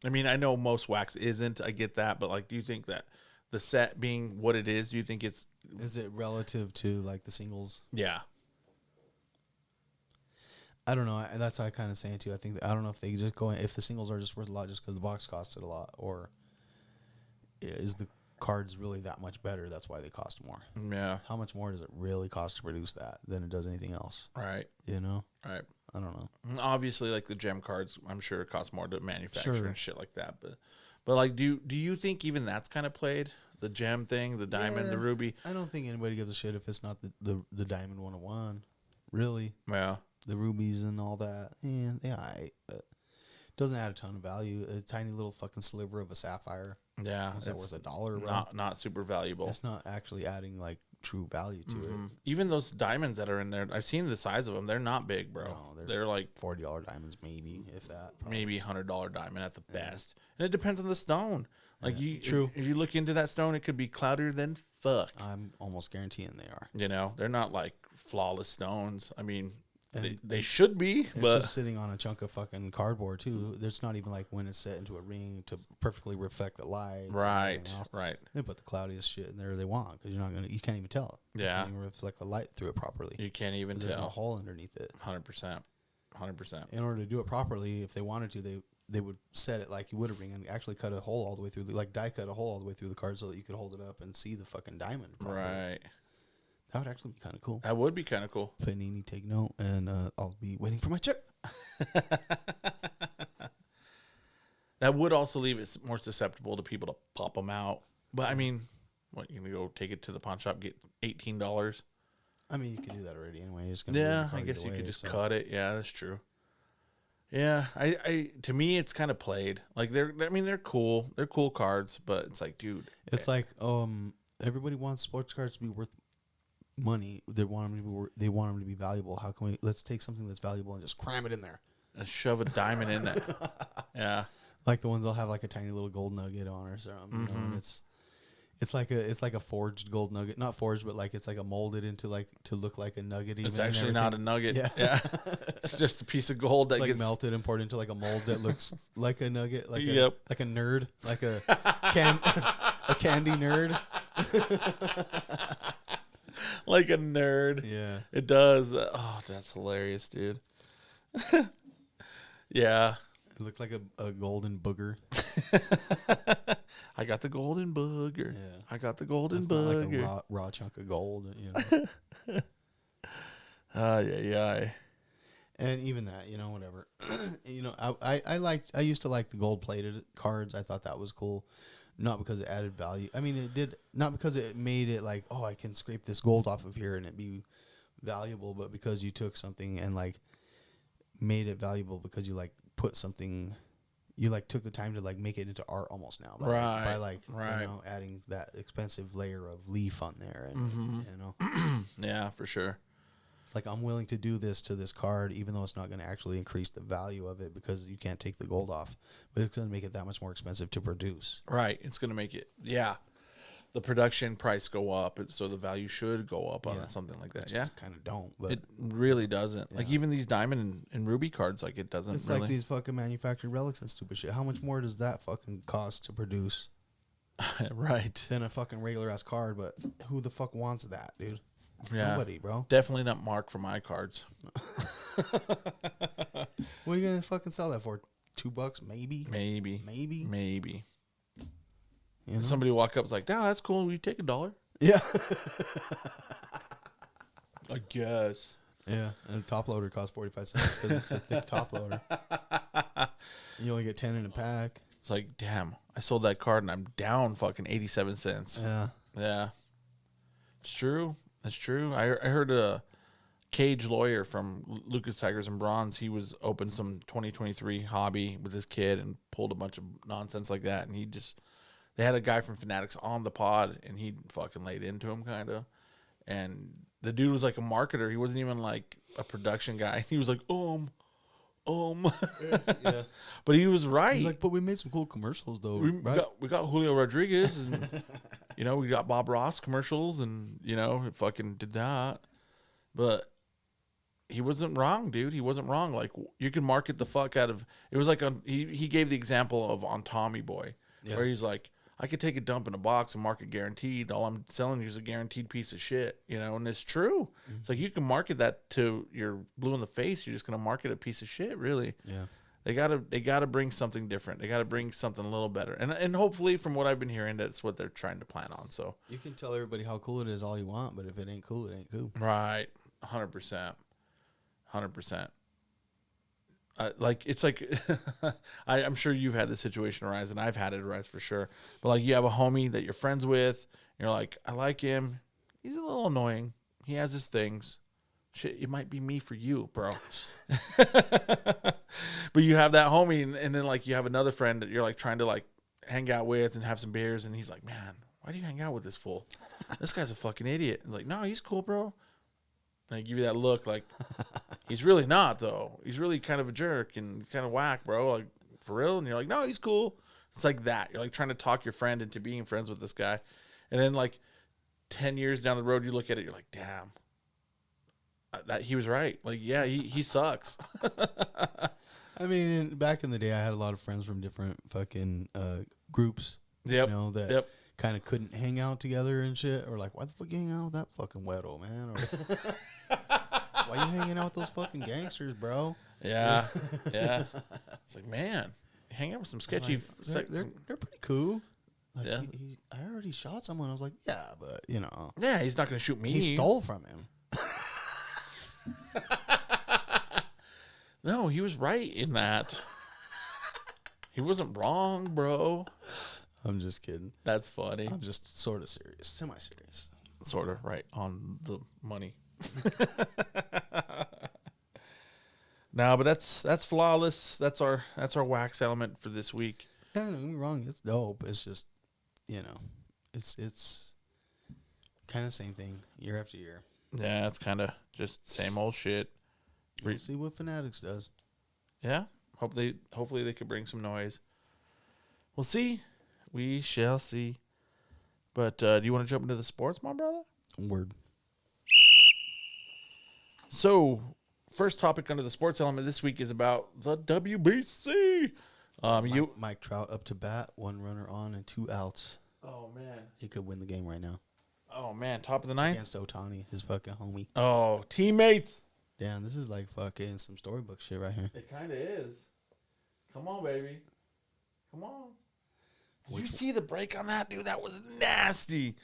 I mean, I know most wax isn't. I get that, but like, do you think that the set being what it is, do you think it's? Is it relative to like the singles? Yeah. I don't know. That's how I kind of saying too. I think I don't know if they just go in, if the singles are just worth a lot just because the box costs it a lot, or is the cards really that much better? That's why they cost more. Yeah. How much more does it really cost to produce that than it does anything else? Right. You know. Right. I don't know. Obviously, like the gem cards, I'm sure it costs more to manufacture Sure. and shit like that. But like, do you think even that's kind of played? The gem thing, the diamond, the ruby. I don't think anybody gives a shit if it's not the diamond 101. Really, Yeah. the rubies and all that. Yeah, but it doesn't add a ton of value. A tiny little fucking sliver of a sapphire. Yeah. Is that worth $1? Bro? Not super valuable. It's not actually adding like true value to it. Even those diamonds that are in there, I've seen the size of them. They're not big, bro. No, they're like $40 diamonds, maybe if that. Probably. maybe $100 diamond at the best, and it depends on the stone. Like True. If you look into that stone, it could be cloudier than fuck. I'm almost guaranteeing they are. You know, they're not like flawless stones. I mean, And they should be, It's but just sitting on a chunk of fucking cardboard too. There's not even like when it's set into a ring to perfectly reflect the lights. and right, everything else. right. They put the cloudiest shit in there they want because you can't even tell. You Yeah. can't even reflect the light through it properly. You can't even 'Cause there's no tell. hole underneath it. 100%, 100%. In order to do it properly, if they wanted to, they would set it like you would a ring and actually cut a hole all the way through, like die cut a hole all the way through the card so that you could hold it up and see the fucking diamond. Properly. Right. That would actually be kind of cool. That would be kind of cool. Panini, take note, and I'll be waiting for my check. That would also leave it more susceptible to people to pop them out. But I mean, what, you gonna go take it to the pawn shop, get $18? I mean, you can do that already anyway. You're just Yeah, I guess you could just cut it. Yeah, that's true. Yeah, I to me it's kind of played. Like they're cool. They're cool cards, but it's like, dude, It's like everybody wants sports cards to be worth money. They want them to be valuable. How can let's take something that's valuable and just cram it in there? and shove a diamond in there. Yeah. Like the ones they'll have like a tiny little gold nugget on or something. You know, and it's like a forged gold nugget, not forged, but like it's like a molded into like to look like a nugget. It's actually not a nugget. Yeah. It's just a piece of gold that It's like gets melted and poured into like a mold that looks like a nugget, like Yep. like a nerd, like a a candy nerd. like a nerd. Yeah. It does. Oh, that's hilarious, dude. Yeah. It looked like a golden booger. I got the golden booger. Yeah. I got the golden It's not like booger. a raw chunk of gold, you know. Yeah. And even that, you know, whatever. You know, I used to like the gold plated cards. I thought that was cool. Not because it added value. I mean, it did not because it made it like, oh, I can scrape this gold off of here and it be valuable, but because you took something and like made it valuable because you like put something, you like took the time to like make it into art almost now by, by like you know, adding that expensive layer of leaf on there and you know. Yeah, for sure. It's like I'm willing to do this to this card, even though it's not going to actually increase the value of it because you can't take the gold off. But it's going to make it that much more expensive to produce. Right. It's going to make it, the production price go up, so the value should go up on something like that. Yeah. Kind of don't, but It really doesn't. Like even these diamond and ruby cards, like it doesn't it's really. like these fucking manufactured relics and stupid shit. How much more does that fucking cost to produce Right. than a fucking regular ass card? But who the fuck wants that, dude? Yeah. Nobody, bro. Definitely not Mark for my cards. What are you gonna fucking sell that for? $2, maybe? Maybe. Maybe. Maybe. You know? Somebody walk up, is like, "No, that's cool. We take $1." Yeah. I guess. Yeah. And the top loader costs 45 cents because it's a thick top loader. You only get 10 in a pack. It's like, damn, I sold that card and I'm down fucking 87 cents. Yeah. Yeah. It's true. That's true. I heard a Cage lawyer from Lucas Tigers and Bronze. He was open some 2023 hobby with his kid and pulled a bunch of nonsense like that. And they had a guy from Fanatics on the pod and he fucking laid into him kind of. And the dude was like a marketer. He wasn't even like a production guy. He was like, Yeah. But he was right. He's like, but we made some cool commercials though. We got Julio Rodriguez and we got Bob Ross commercials and it fucking did that. But he wasn't wrong, dude. He wasn't wrong. Like you can market the fuck out of it. Was like he gave the example of on Tommy Boy, where he's like, I could take a dump in a box and market guaranteed. All I'm selling you is a guaranteed piece of shit, and it's true. Mm-hmm. It's like you can market that to your blue in the face. You're just gonna market a piece of shit, really. Yeah. They gotta bring something different. They gotta bring something a little better. And hopefully, from what I've been hearing, that's what they're trying to plan on. So You can tell everybody how cool it is all you want, but if it ain't cool, it ain't cool. right, 100%, 100%. Like it's like I'm sure you've had this situation arise, and I've had it arise for sure. But like you have a homie that you're friends with, and you're like, I like him. He's a little annoying. He has his things. Shit, it might be me for you, bro. But you have that homie, and then like you have another friend that you're like trying to like hang out with and have some beers, and he's like, man, why do you hang out with this fool? This guy's a fucking idiot. And like, no, he's cool, bro. And I give you that look like he's really not though. He's really kind of a jerk and kind of whack, bro. Like for real. And you're like, no, he's cool. It's like that. You're like trying to talk your friend into being friends with this guy. And then like 10 years down the road, you look at it, you're like, damn, that he was right. Like, yeah, he sucks. I mean, back in the day, I had a lot of friends from different fucking groups. Yep. That kind of couldn't hang out together and shit. Or like, why the fuck you hanging out with that fucking weirdo, man? Or why you hanging out with those fucking gangsters, bro? Yeah. Yeah. It's like, man, hang out with some sketchy. Like, they're pretty cool. Like, Yeah. I already shot someone. I was like, yeah, but Yeah, he's not going to shoot me. he stole from him. No, he was right in that. He wasn't wrong, bro. I'm just kidding. That's funny. I'm just sort of serious, semi-serious. Sort of right on the money. No, but that's flawless. That's our wax element for this week. Yeah, don't get me wrong. It's dope. It's just, it's kind of same thing year after year. Yeah, it's kind of just same old shit. We'll see what Fanatics does. Yeah, hopefully they could bring some noise. We'll see. We shall see. But do you want to jump into the sports, my brother? Word. So, first topic under the sports element this week is about the WBC. Mike Trout up to bat, 1 runner on and 2 outs. Oh man. He could win the game right now Oh man, top of the ninth. against Otani, his fucking homie. Oh, teammates. Damn, this is like fucking some storybook shit right here. It kind of is. Come on, baby. Come on. Did you see the break on that, dude? That was nasty.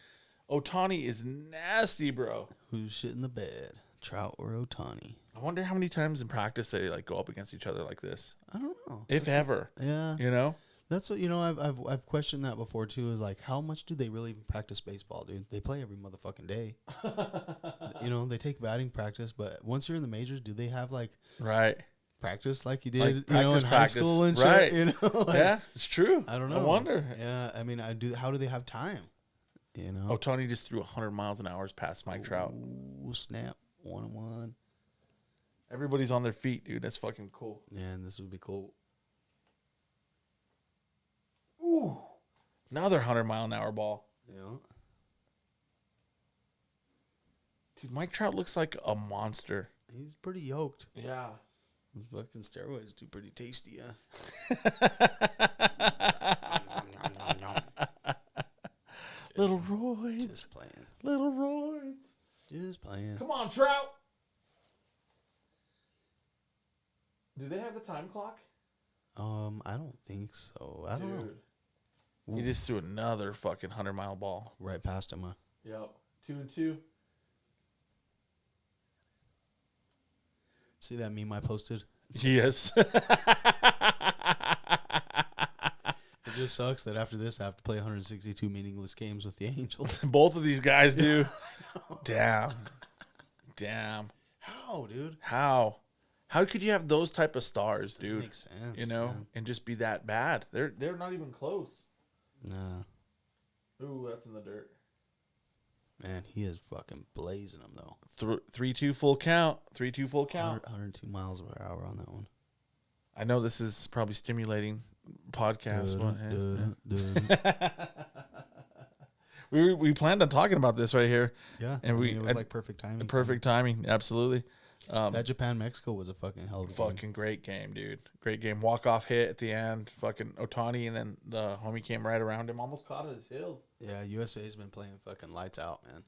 Otani is nasty, bro. Who's shit in the bed, Trout or Otani? I wonder how many times in practice they like go up against each other like this, I don't know. if ever. Yeah, You know? that's what I've questioned that before too. Is like, how much do they really even practice baseball, dude? They play every motherfucking day. They take batting practice, but once you're in the majors, do they have like Right. practice like you did, Like in practice, high practice. school and Right. shit? Like, Yeah, it's true. I don't know. I wonder. Yeah, I mean, how do they have time? Otani just threw 100 miles an hour past Mike Trout. Ooh, snap, 1-1. Everybody's on their feet, dude. That's fucking cool. Yeah, and this would be cool. Ooh. Another 100-mile-an-hour ball. Yeah. Dude, Mike Trout looks like a monster. He's pretty yoked. Yeah. Those fucking steroids do pretty tasty, yeah. Little roids. Just playing. Little roids. Just playing. Come on, Trout. Do they have a time clock? I don't think so. I don't know. He just threw another fucking 100-mile ball. Right past him, huh? Yep. 2-2. See that meme I posted? Yes. It just sucks that after this I have to play 162 meaningless games with the Angels. Both of these guys do. Damn. How, dude? How could you have those type of stars, Doesn't dude? make sense, You know, man. and just be that bad. They're not even close. Nah. Ooh, that's in the dirt. Man, he is fucking blazing them, though. 3-2 full count. 3-2 full count. 102 miles per hour on that one. I know this is probably stimulating podcast. We planned on talking about this right here. Yeah, And it was like perfect timing. Perfect timing, absolutely. That Japan-Mexico was a fucking hell of a game. Fucking great game, dude. Great game. Walk-off hit at the end. Fucking Ohtani, and then the homie came right around him. Almost caught at his heels. Yeah, USA's been playing fucking lights out, man.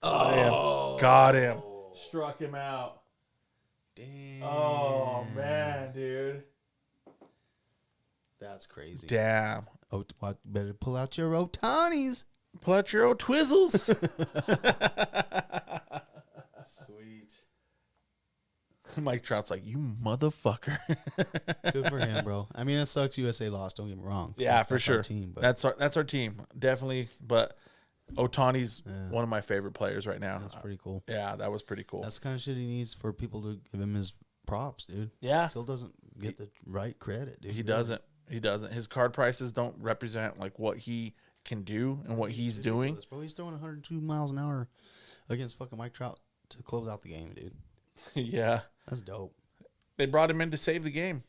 Got him. Struck him out. Damn. Oh, man, dude. That's crazy. Damn. Oh, better pull out your Otanis. Pull out your old twizzles. Sweet. Mike Trout's like, you motherfucker. Good for him, bro. I mean, it sucks USA lost. Don't get me wrong. Yeah, for That's sure. Our team, but That's our team, definitely. But Otani's one of my favorite players right now. that's pretty cool. Yeah, that was pretty cool. That's the kind of shit he needs for people to give him his props, dude. Yeah. Still doesn't get the right credit, dude. He really. doesn't. He doesn't. His card prices don't represent like what he can do and what he's doing. Ridiculous, bro. He's throwing 102 miles an hour against fucking Mike Trout to close out the game, dude. Yeah, That's dope. they brought him in to save the game.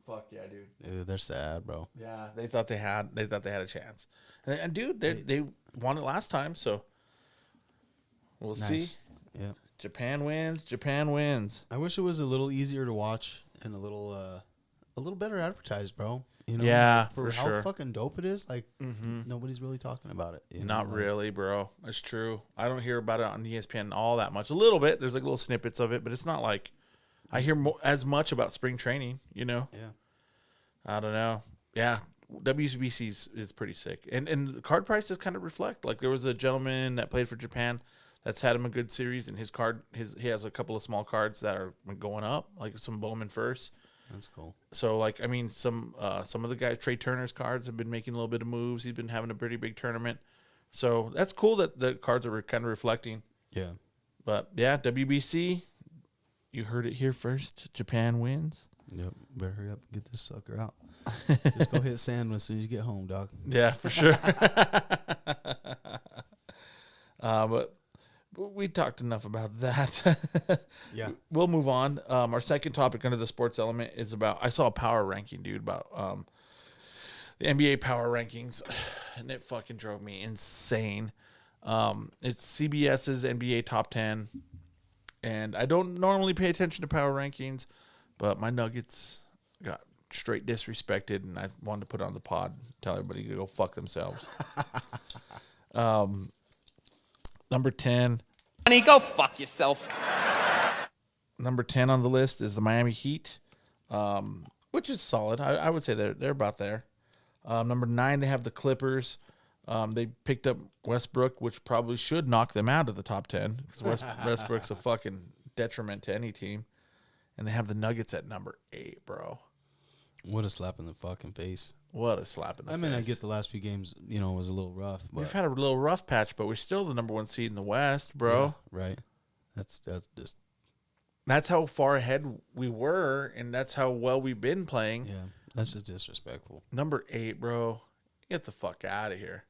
Fuck yeah, dude. Dude, they're sad, bro. Yeah, they thought they had a chance, and dude, they won it last time, so we'll see. Yeah. Japan wins. I wish it was a little easier to watch and a little better advertised, bro. You know, Yeah, for for how sure. fucking dope it is. Like nobody's really talking about it. You know, Not like, really, bro. That's true. I don't hear about it on ESPN all that much. A little bit. There's like little snippets of it, but it's not like I hear as much about spring training. You know. Yeah. I don't know. Yeah, WBC is pretty sick, and the card prices kind of reflect. Like there was a gentleman that played for Japan that's had him a good series, and he has a couple of small cards that are going up, like some Bowman first. That's cool. So like I mean some of the guys, Trey Turner's cards have been making a little bit of moves. He's been having a pretty big tournament, so that's cool that the cards are kind of reflecting. Yeah. But yeah, WBC, you heard it here first. Japan wins. Yep. Better hurry up and get this sucker out. Just go hit sand as soon as you get home, dog. Yeah, for sure. But we talked enough about that. Yeah. We'll move on. Our second topic under the sports element is about, I saw a power ranking, dude, about the NBA power rankings, and it fucking drove me insane. It's CBS's NBA top 10, and I don't normally pay attention to power rankings, but my Nuggets got straight disrespected, and I wanted to put it on the pod, tell everybody to go fuck themselves. Number 10. Honey, go fuck yourself. Number 10 on the list is the Miami Heat, which is solid. I would say they're about there. Number 9, they have the Clippers. They picked up Westbrook, which probably should knock them out of the top 10 because Westbrook's a fucking detriment to any team. And they have the Nuggets at number 8, bro. What a slap in the fucking face. What a slap in the face. I mean, I get the last few games, was a little rough, but We've had a little rough patch, but we're still the number 1 seed in the West, bro. Yeah, right. That's just That's how far ahead we were, and that's how well we've been playing. that's just disrespectful. Number 8, bro. Get the fuck out of here.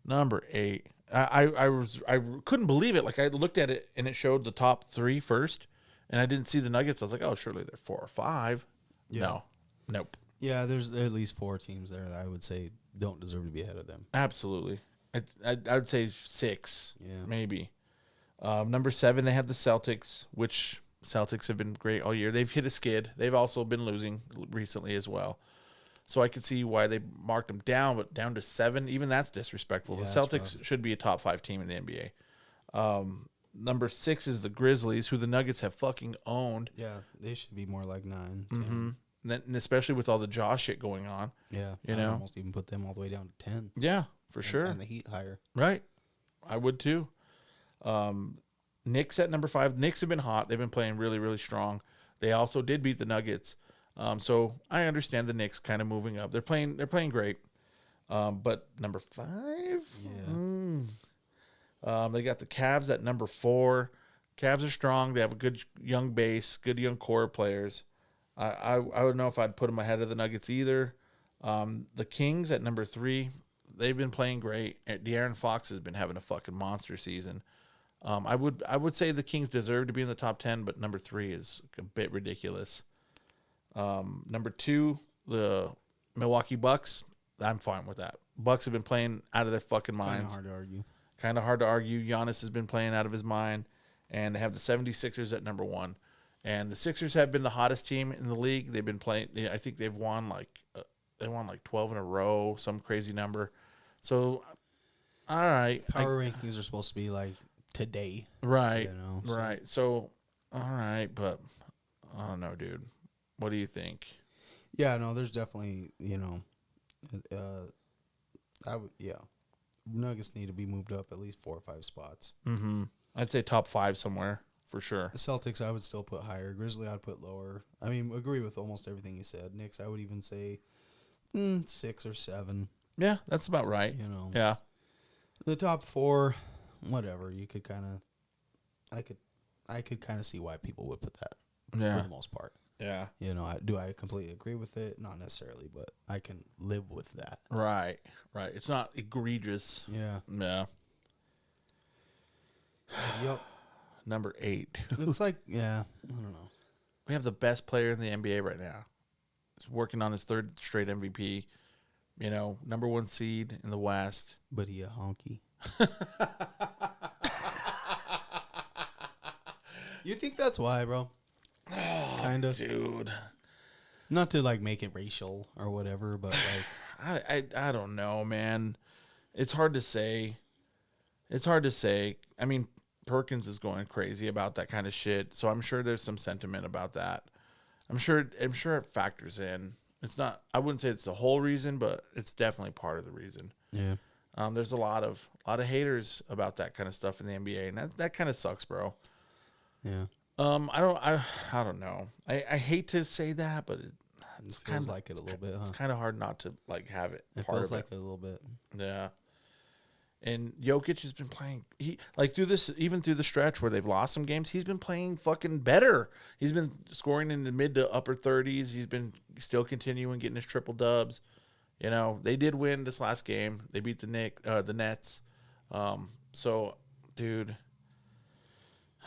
Number 8. I couldn't believe it. Like I looked at it and it showed the top 3 first, and I didn't see the Nuggets. I was like, oh, surely they're 4 or 5. Yeah. No, nope. Yeah, there's at least 4 teams there that I would say don't deserve to be ahead of them. Absolutely. I would say 6, Yeah. maybe. Number 7, they have the Celtics, which Celtics have been great all year. They've hit a skid. They've also been losing recently as well. So I could see why they marked them down, but down to 7, even that's disrespectful. Yeah, The that's Celtics rough. should be a top 5 team in the NBA. Number 6 is the Grizzlies, who the Nuggets have fucking owned. Yeah, they should be more like 9. Mm-hmm. and especially with all the Jaw shit going on. Yeah, You I'd know? almost even put them all the way down to 10. Yeah, for sure. And the Heat higher. Right. I would too. Knicks at number 5. Knicks have been hot. They've been playing really, really strong. They also did beat the Nuggets. So I understand the Knicks kind of moving up. They're playing great. But number 5? Yeah. They got the Cavs at number 4. Cavs are strong. They have a good young base, good young core of players. I don't know if I'd put them ahead of the Nuggets either. The Kings at number 3. They've been playing great. De'Aaron Fox has been having a fucking monster season. I would say the Kings deserve to be in the top 10, but number 3 is a bit ridiculous. Number 2, the Milwaukee Bucks. I'm fine with that. Bucks have been playing out of their fucking minds. Kind of hard to argue. Giannis has been playing out of his mind. And they have the 76ers at number 1. And the Sixers have been the hottest team in the league. They've been playing. I think they've won like 12 in a row, some crazy number. So, all right. Power rankings are supposed to be like today. Right. You know, so. Right. So, all right. But I don't know, dude. What do you think? Yeah, no, there's definitely, Nuggets need to be moved up at least 4 or 5 spots. Mm-hmm. I'd say top 5 somewhere for sure. The Celtics, I would still put higher. Grizzly, I'd put lower. I mean, agree with almost everything you said. Knicks, I would even say 6 or 7. Yeah, that's about right. Yeah. The top 4, whatever. You could kind of, I could kind of see why people would put that. Yeah. For the most part. Yeah. Do I completely agree with it? Not necessarily, but I can live with that. Right. Right. It's not egregious. Yeah. Yeah. Yep. Number 8. It's like, yeah, I don't know. We have the best player in the NBA right now. He's working on his 3rd straight MVP. Number 1 seed in the West. But he a honky. You think that's why, bro? Kind of. Dude. Not to like make it racial or whatever, but like I don't know, man. It's hard to say. I mean, Perkins is going crazy about that kind of shit, so I'm sure there's some sentiment about that. I'm sure it factors in. It's not. I wouldn't say it's the whole reason, but it's definitely part of the reason. yeah. There's a lot of haters about that kind of stuff in the NBA, and that kind of sucks, bro. Yeah. I don't know. I hate to say that, but It feels like it a little bit, huh? It's kind of hard not to like have it. It part feels of like it a little bit. Yeah. And Jokic has been playing. He like through the stretch where they've lost some games. He's been playing fucking better. He's been scoring in the mid to upper 30s. He's been still continuing getting his triple dubs. They did win this last game. They beat the Nets. So, dude,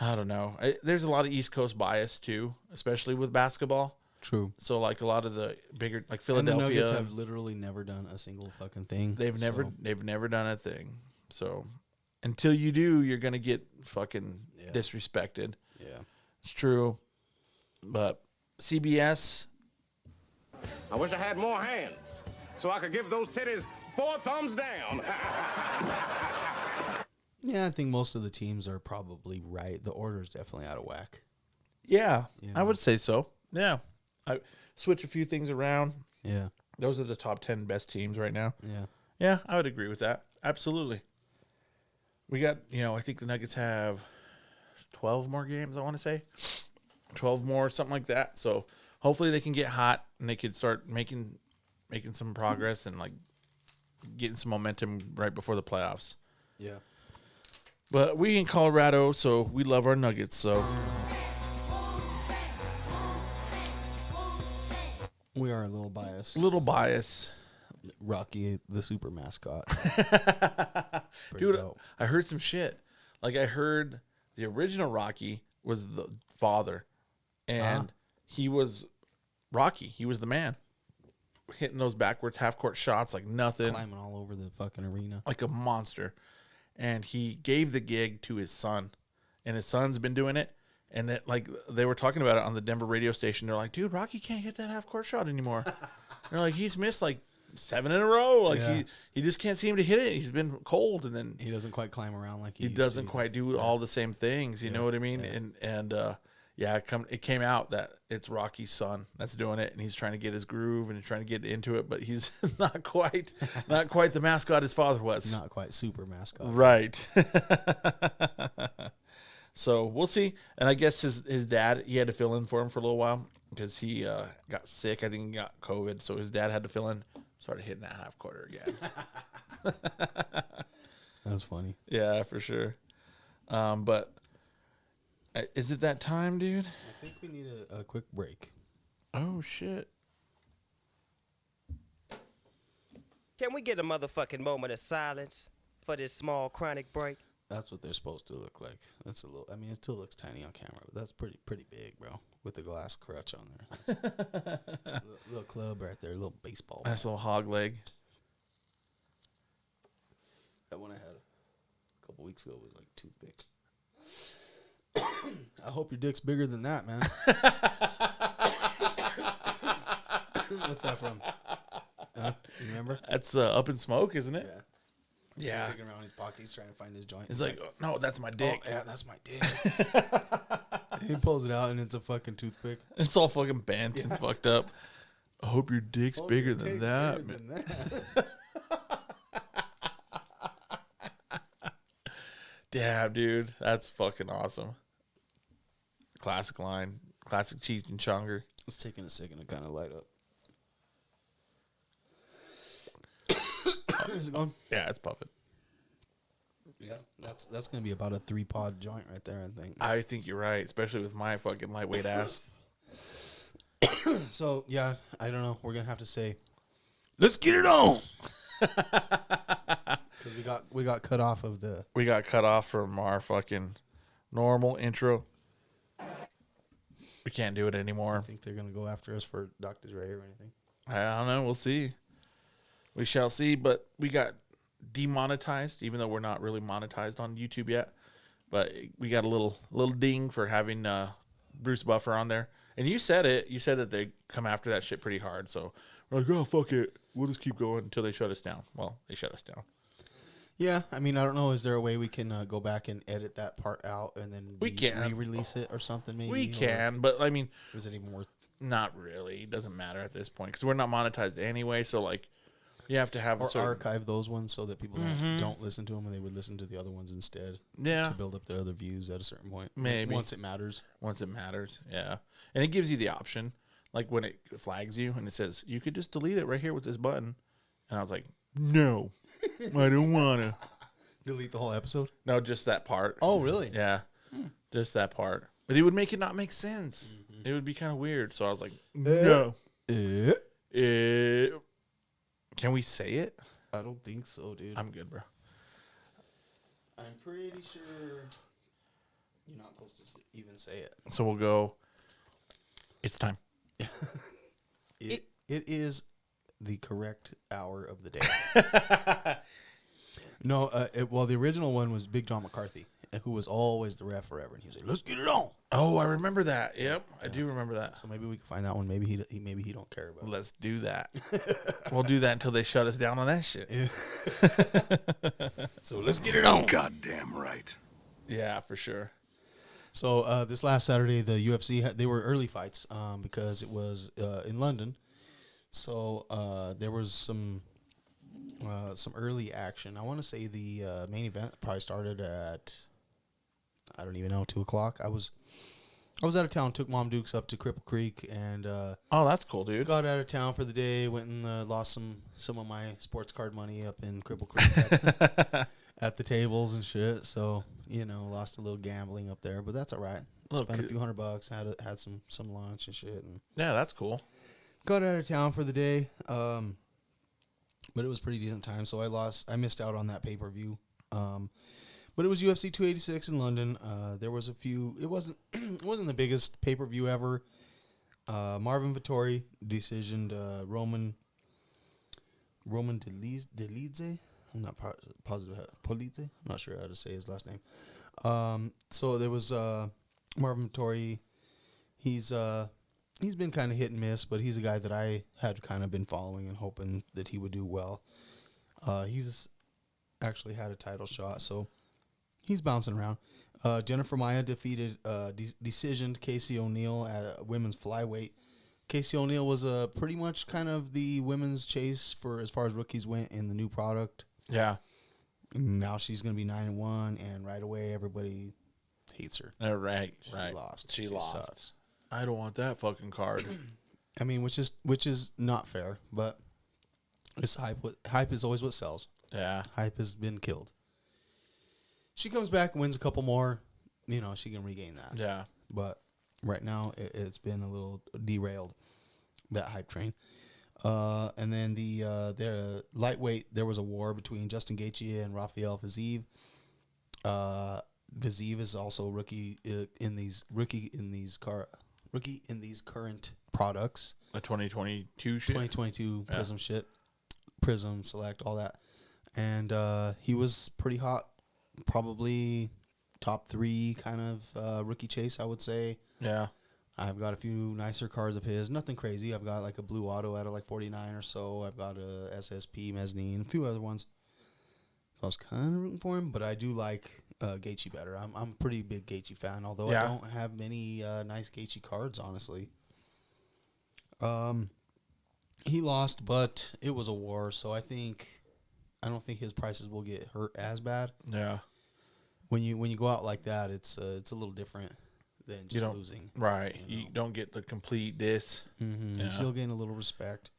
I don't know. There's a lot of East Coast bias too, especially with basketball. True. So like a lot of the bigger like And the Philadelphia, Nuggets have literally never done a single fucking thing. they've never done a thing. So until you do, you're gonna get fucking disrespected. Yeah. It's true. But CBS, I wish I had more hands so I could give those titties 4 thumbs down. Yeah, I think most of the teams are probably right. The order's definitely out of whack. yeah, You I know. would say so. Yeah, I switch a few things around. Yeah. Those are the top 10 best teams right now. Yeah. Yeah, I would agree with that. Absolutely. We got, I think the Nuggets have 12 more games, I want to say. 12 more, something like that. So hopefully they can get hot and they can start making some progress and like getting some momentum right before the playoffs. Yeah. But we in Colorado, so we love our Nuggets, so We are a little biased. little bias. Rocky, the super mascot. Dude, dope. I heard some shit. Like I heard the original Rocky was the father, and he was Rocky. He was the man, hitting those backwards half court shots like nothing, Climbing all over the fucking arena. like a monster. And he gave the gig to his son, and his son's been doing it. And that, like, they were talking about it on the Denver radio station. They're like, dude, Rocky can't hit that half court shot anymore. They're like, he's missed like 7 in a row. Like Yeah. he just can't seem to hit it. He's been cold, and then He doesn't quite climb around like he used doesn't to. quite do all the same things. You know what I mean? yeah. And Yeah, it came out that it's Rocky's son that's doing it, and he's trying to get his groove and he's trying to get into it, but he's not quite the mascot his father was. Not quite super mascot. Right. So we'll see. And I guess his dad, he had to fill in for him for a little while because he got sick. I think he got COVID, so his dad had to fill in. Started hitting that half quarter again. That's funny. Yeah, for sure. But is it that time, dude? I think we need a quick break. Oh, shit. Can we get a motherfucking moment of silence for this small chronic break? That's what they're supposed to look like. That's a little. I mean, it still looks tiny on camera, but that's pretty big, bro. With the glass crutch on there. Little club right there, little baseball. Nice little hog leg. That one I had a couple weeks ago was like toothpick. I hope your dick's bigger than that, man. What's that from? You remember? That's Up in Smoke, isn't it? Yeah. Yeah. He's digging around his pocket. He's trying to find his joint. He's like, oh, no, that's my dick. Oh, yeah, that's my dick. He pulls it out and it's a fucking toothpick. It's all fucking bent and fucked up. I hope your dick's bigger than Dick's that, bigger man. than that. Damn, dude. That's fucking awesome. Classic line. Classic Cheech and Chonger. It's taking a second to kind of light up. Is it going? Yeah, it's puffing. Yeah, that's gonna be about a 3-pod joint right there, I think. I think you're right, especially with my fucking lightweight ass. So yeah, I don't know. We're gonna have to say, let's get it on, because we got cut off of the. We got cut off from our fucking normal intro. We can't do it anymore. I think they're gonna go after us for Dr. Dre or anything. I don't know. We'll see. We shall see. But we got demonetized, even though we're not really monetized on YouTube yet. But we got a little ding for having Bruce Buffer on there. And you said it. You said that they come after that shit pretty hard. So we're like, oh, fuck it. We'll just keep going until they shut us down. Well, they shut us down. Yeah, I mean, I don't know. Is there a way we can go back and edit that part out and then We can. re-release it or something? Maybe We can, but I mean, Is it even worth? not really. It doesn't matter at this point because we're not monetized anyway. So like, you have to have a Or certain. archive those ones so that people don't listen to them and they would listen to the other ones instead. Yeah. To build up their other views at a certain point. Maybe. Once it matters. Once it matters, yeah. And it gives you the option, like when it flags you and it says you could just delete it right here with this button. And I was like, no, I don't wanna. Delete the whole episode? No, just that part. Oh, really? Yeah, just that part. But it would make it not make sense. It would be kind of weird. So I was like, no. Can we say it? I don't think so, dude. I'm good, bro. I'm pretty sure you're not supposed to even say it. So we'll go. It's time. It is the correct hour of the day. No, well, the original one was Big John McCarthy, who was always the ref forever, and he was like, "Let's get it on." Oh, I remember that. Yep, I do remember that. So maybe we can find that one. Maybe he don't care about it. Let's do that. We'll do that until they shut us down on that shit. So let's get it on. Goddamn right. Yeah, for sure. So this last Saturday, the UFC they were early fights because it was in London. So there was some early action. I want to say the main event probably started at, I don't even know, 2:00. I was out of town. Took Mom Dukes up to Cripple Creek and Oh, that's cool, dude. got out of town for the day. Went and lost some of my sports card money up in Cripple Creek at the tables and shit. So lost a little gambling up there, but that's all right. Spent a few $100. Had some lunch and shit, and Yeah, that's cool. got out of town for the day. But it was pretty decent time, so I missed out on that pay-per-view. But it was UFC 286 in London. There was a few. It wasn't the biggest pay-per-view ever. Marvin Vettori decisioned Roman Dolidze. I'm not positive. Polidze? I'm not sure how to say his last name. So there was Marvin Vettori. He's been kind of hit and miss, but he's a guy that I had kind of been following and hoping that he would do well. He's actually had a title shot, so He's bouncing around. Jennifer Maia defeated decisioned Casey O'Neill at women's flyweight. Casey O'Neill was pretty much kind of the women's chase for as far as rookies went in the new product. Yeah. Now she's going to be 9-1, and right away everybody hates her. Right. She lost. sucks. I don't want that fucking card. I mean, which is not fair, but it's hype. Hype is always what sells. Yeah. Hype has been killed. She comes back, wins a couple more. You know, she can regain that. Yeah. But right now, it's been a little derailed, that hype train. And then the lightweight, there was a war between Justin Gaethje and Rafael Fiziev. Fiziev is also rookie in these current products. A 2022 shit. 2022 Prism shit, Prism Select, all that, and he was pretty hot, probably top 3 kind of rookie chase, I would say. Yeah. I've got a few nicer cards of his. Nothing crazy. I've got like a blue auto out of like 49 or so. I've got a SSP mezzanine, a few other ones. I was kind of rooting for him, but I do like Gaethje better. I'm a pretty big Gaethje fan, although I don't have many nice Gaethje cards, honestly. He lost, but it was a war, so I don't think his prices will get hurt as bad. Yeah. When you go out like that, it's a little different than just losing. Right. You don't get the complete diss. Mm-hmm. Yeah. She'll gain a little respect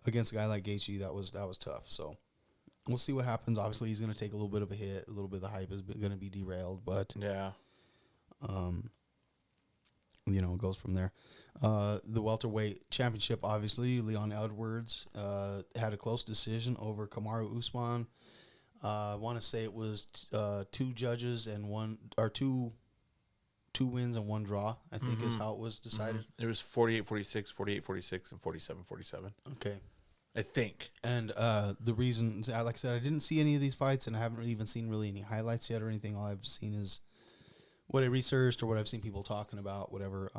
against a guy like Gaethje. That was tough. So we'll see what happens. Obviously, he's going to take a little bit of a hit. A little bit of the hype is going to be derailed, but yeah. It goes from there. The welterweight championship, obviously, Leon Edwards had a close decision over Kamaru Usman. I want to say it was 2 judges and two wins and 1 draw, I think is how it was decided. Mm-hmm. It was 48-46, 48-46, and 47-47. Okay. I think. And the reason, like I said, I didn't see any of these fights, and I haven't even seen really any highlights yet or anything. All I've seen is what I researched or what I've seen people talking about, whatever.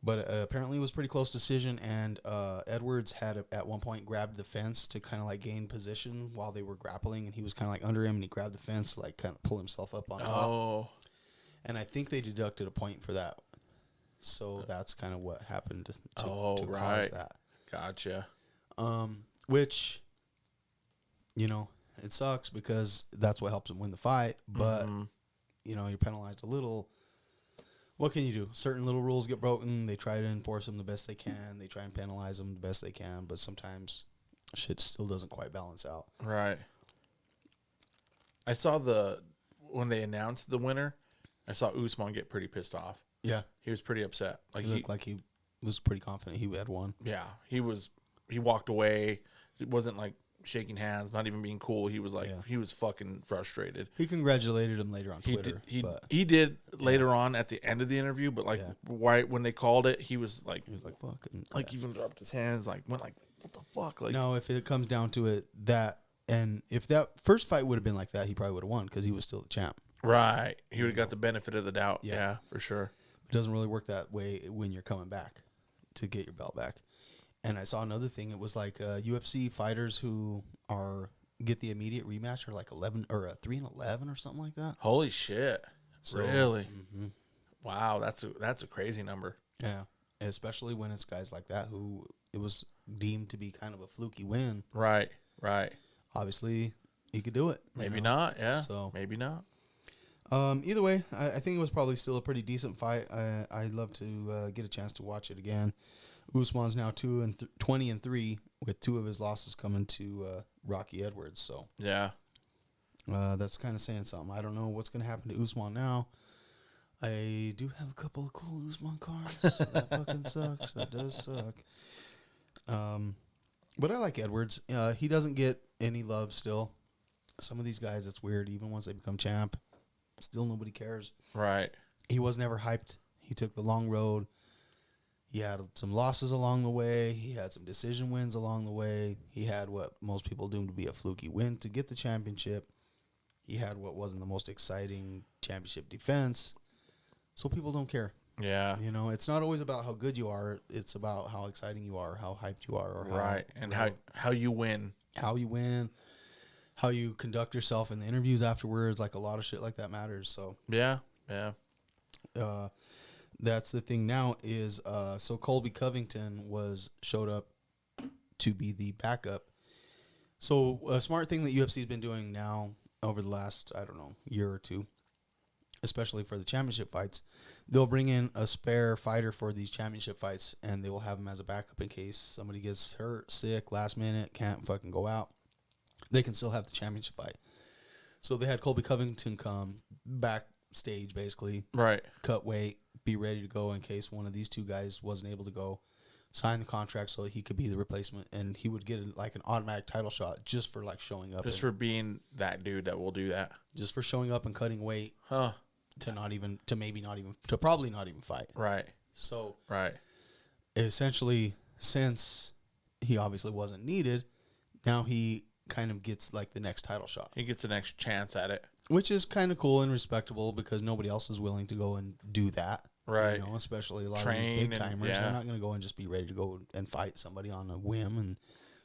But apparently it was a pretty close decision, and Edwards had at one point grabbed the fence to kind of like gain position while they were grappling, and he was kind of like under him, and he grabbed the fence to like kind of pull himself up on top. Oh. And I think they deducted a point for that. So that's kind of what happened to cause that. Gotcha. Which, it sucks because that's what helps him win the fight, but, you're penalized a little. What can you do? Certain little rules get broken. They try to enforce them the best they can. They try and penalize them the best they can, but sometimes shit still doesn't quite balance out. Right. I saw when they announced the winner, I saw Usman get pretty pissed off. Yeah. He was pretty upset. Like he looked like he was pretty confident he had won. Yeah. He walked away. It wasn't like shaking hands, not even being cool. He was like, he was fucking frustrated. He congratulated him later on Twitter. He did later on at the end of the interview, but like right when they called it, he was like fucking, like even dropped his hands, like went like, what the fuck? Like, no, if it comes down to it, and if that first fight would have been like that, he probably would have won because he was still the champ. Right. He would have got the benefit of the doubt. Yeah, for sure. It doesn't really work that way when you're coming back to get your belt back. And I saw another thing. It was like UFC fighters who get the immediate rematch are like 11 or 3-11 or something like that. Holy shit! So, really? Mm-hmm. Wow, that's a crazy number. Yeah, especially when it's guys like that who it was deemed to be kind of a fluky win. Right. Obviously, he could do it. Maybe not. Yeah. So maybe not. Either way, I think it was probably still a pretty decent fight. I'd love to get a chance to watch it again. Usman's now 20-3 with 2 of his losses coming to Rocky Edwards. So yeah, that's kind of saying something. I don't know what's going to happen to Usman now. I do have a couple of cool Usman cards. That fucking sucks. That does suck. But I like Edwards. He doesn't get any love still. Some of these guys, it's weird. Even once they become champ, still nobody cares. Right. He was never hyped. He took the long road. He had some losses along the way. He had some decision wins along the way. He had what most people deem to be a fluky win to get the championship. He had what wasn't the most exciting championship defense. So people don't care. Yeah. It's not always about how good you are. It's about how exciting you are, how hyped you are. Or right. And how you win. How you win. how you conduct yourself in the interviews afterwards. Like a lot of shit like that matters. So Yeah. that's the thing now is so Colby Covington showed up to be the backup. So a smart thing that UFC has been doing now over the last, I don't know, year or two, especially for the championship fights, they'll bring in a spare fighter for these championship fights, and they will have him as a backup in case somebody gets hurt, sick, last minute, can't fucking go out. They can still have the championship fight. So they had Colby Covington come backstage, basically, Right. cut weight, be ready to go in case one of these two guys wasn't able to go, sign the contract so that he could be the replacement, and he would get like an automatic title shot just for like showing up. Just for being that dude that will do that. Just for showing up and cutting weight. Huh. To probably not even fight. Right. So Right. essentially, since he obviously wasn't needed, now he kind of gets like the next title shot. He gets the next chance at it. Which is kind of cool and respectable because nobody else is willing to go and do that. Right. You know, especially a lot Train of these and- big timers. yeah. They're not going to go and just be ready to go and fight somebody on a whim and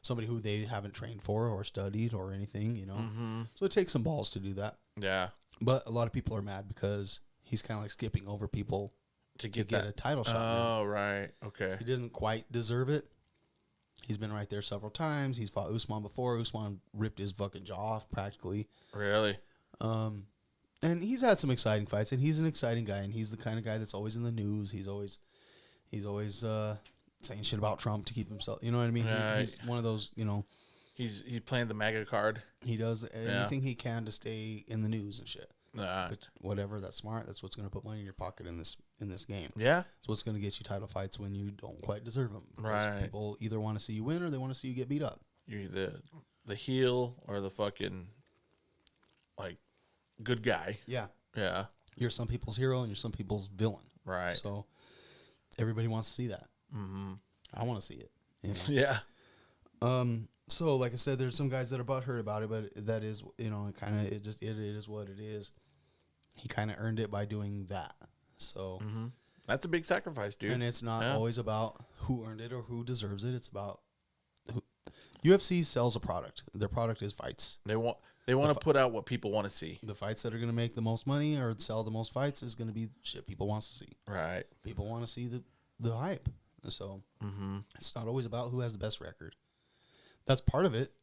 somebody who they haven't trained for or studied or anything, you know. Mm-hmm. So it takes some balls to do that. Yeah. But a lot of people are mad because he's kind of like skipping over people To get that. a title shot. now. Oh, right. Okay. So he doesn't quite deserve it. He's been right there several times. He's fought Usman before. Usman ripped his fucking jaw off practically. Really? And he's had some exciting fights, and he's an exciting guy, and he's the kind of guy that's always in the news. He's always saying shit about Trump to keep himself. You know what I mean? Right. He's one of those. You know, He's playing the mega card. he does anything he can to stay in the news and shit. But whatever, that's smart. That's what's going to put money in your pocket in this game. Yeah. It's what's going to get you title fights when you don't quite deserve them. Right. People either want to see you win or they want to see you get beat up. You're the heel or the fucking like good guy. Yeah. Yeah. You're some people's hero and you're some people's villain. Right. So everybody wants to see that. Mm-hmm. I want to see it. You know? Yeah. So like I said, there's some guys that are butthurt about it, but that is, you know, it is what it is. He kind of earned it by doing that. So, That's a big sacrifice, dude. and it's not Yeah. always about who earned it or who deserves it. It's about UFC sells a product. Their product is fights. They want to put out what people want to see. The fights that are going to make the most money or sell the most fights is going to be shit people wants to see. Right. People want to see the hype. So it's not always about who has the best record. That's part of it,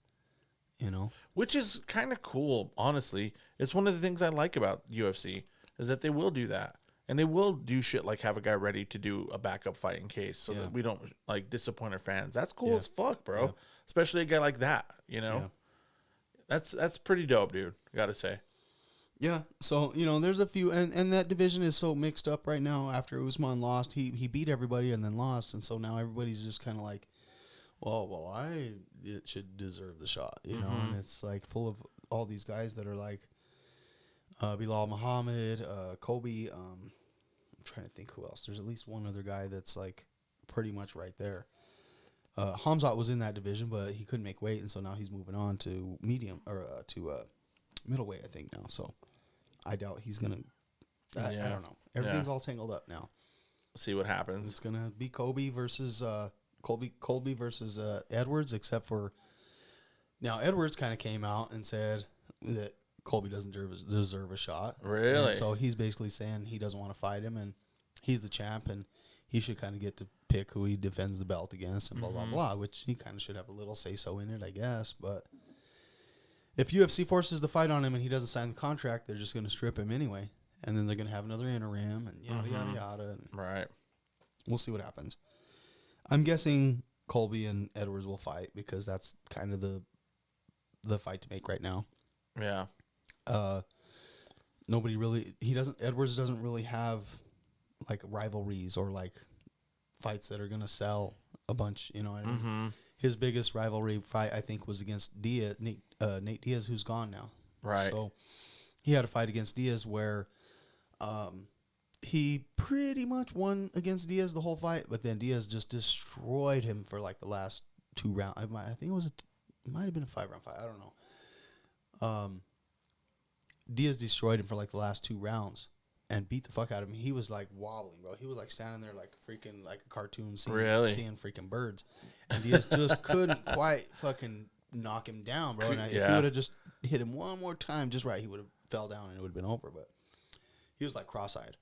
you know. Which is kind of cool, honestly. It's one of the things I like about UFC is that they will do that. And they will do shit like have a guy ready to do a backup fight in case so that we don't like disappoint our fans. That's cool as fuck, bro. Yeah. Especially a guy like that, you know. Yeah. That's pretty dope, dude. Got to say. Yeah, so, you know, there's a few, and that division is so mixed up right now after Usman lost. He beat everybody and then lost, and so now everybody's just kind of like, well, it should deserve the shot, you know, and it's like full of all these guys that are like Bilal Muhammad, Kobe, I'm trying to think who else. There's at least one other guy that's like pretty much right there. Hamzat was in that division, but he couldn't make weight, and so now he's moving on to medium, or to middleweight, I think, now, so I doubt he's going to, I don't know. Everything's all tangled up now. See what happens. It's going to be Colby versus Colby versus Edwards, except for now Edwards kind of came out and said that Colby doesn't deserve a shot. Really? And so he's basically saying he doesn't want to fight him, and he's the champ, and he should kind of get to pick who he defends the belt against, and blah, blah, blah, which he kind of should have a little say-so in it, I guess. But if UFC forces the fight on him and he doesn't sign the contract, they're just going to strip him anyway. And then they're going to have another interim and yada, yada, yada. And Right. we'll see what happens. I'm guessing Colby and Edwards will fight because that's kind of the fight to make right now. Yeah. Nobody really, Edwards doesn't really have like rivalries or like fights that are going to sell a bunch, you know what I mean? His biggest rivalry fight, I think, was against Diaz, Nate Diaz, who's gone now. Right. So he had a fight against Diaz where he pretty much won against Diaz the whole fight, but then Diaz just destroyed him for like the last 2 rounds. I think it might have been a 5-round fight. I don't know. Diaz destroyed him for like the last 2 rounds and beat the fuck out of him. He was like wobbling, bro. He was like standing there like freaking like a cartoon seeing freaking birds. And Diaz just couldn't quite fucking knock him down, bro. And if he Yeah. would have just hit him one more time just right, he would have fell down and it would have been over. But he was like cross-eyed,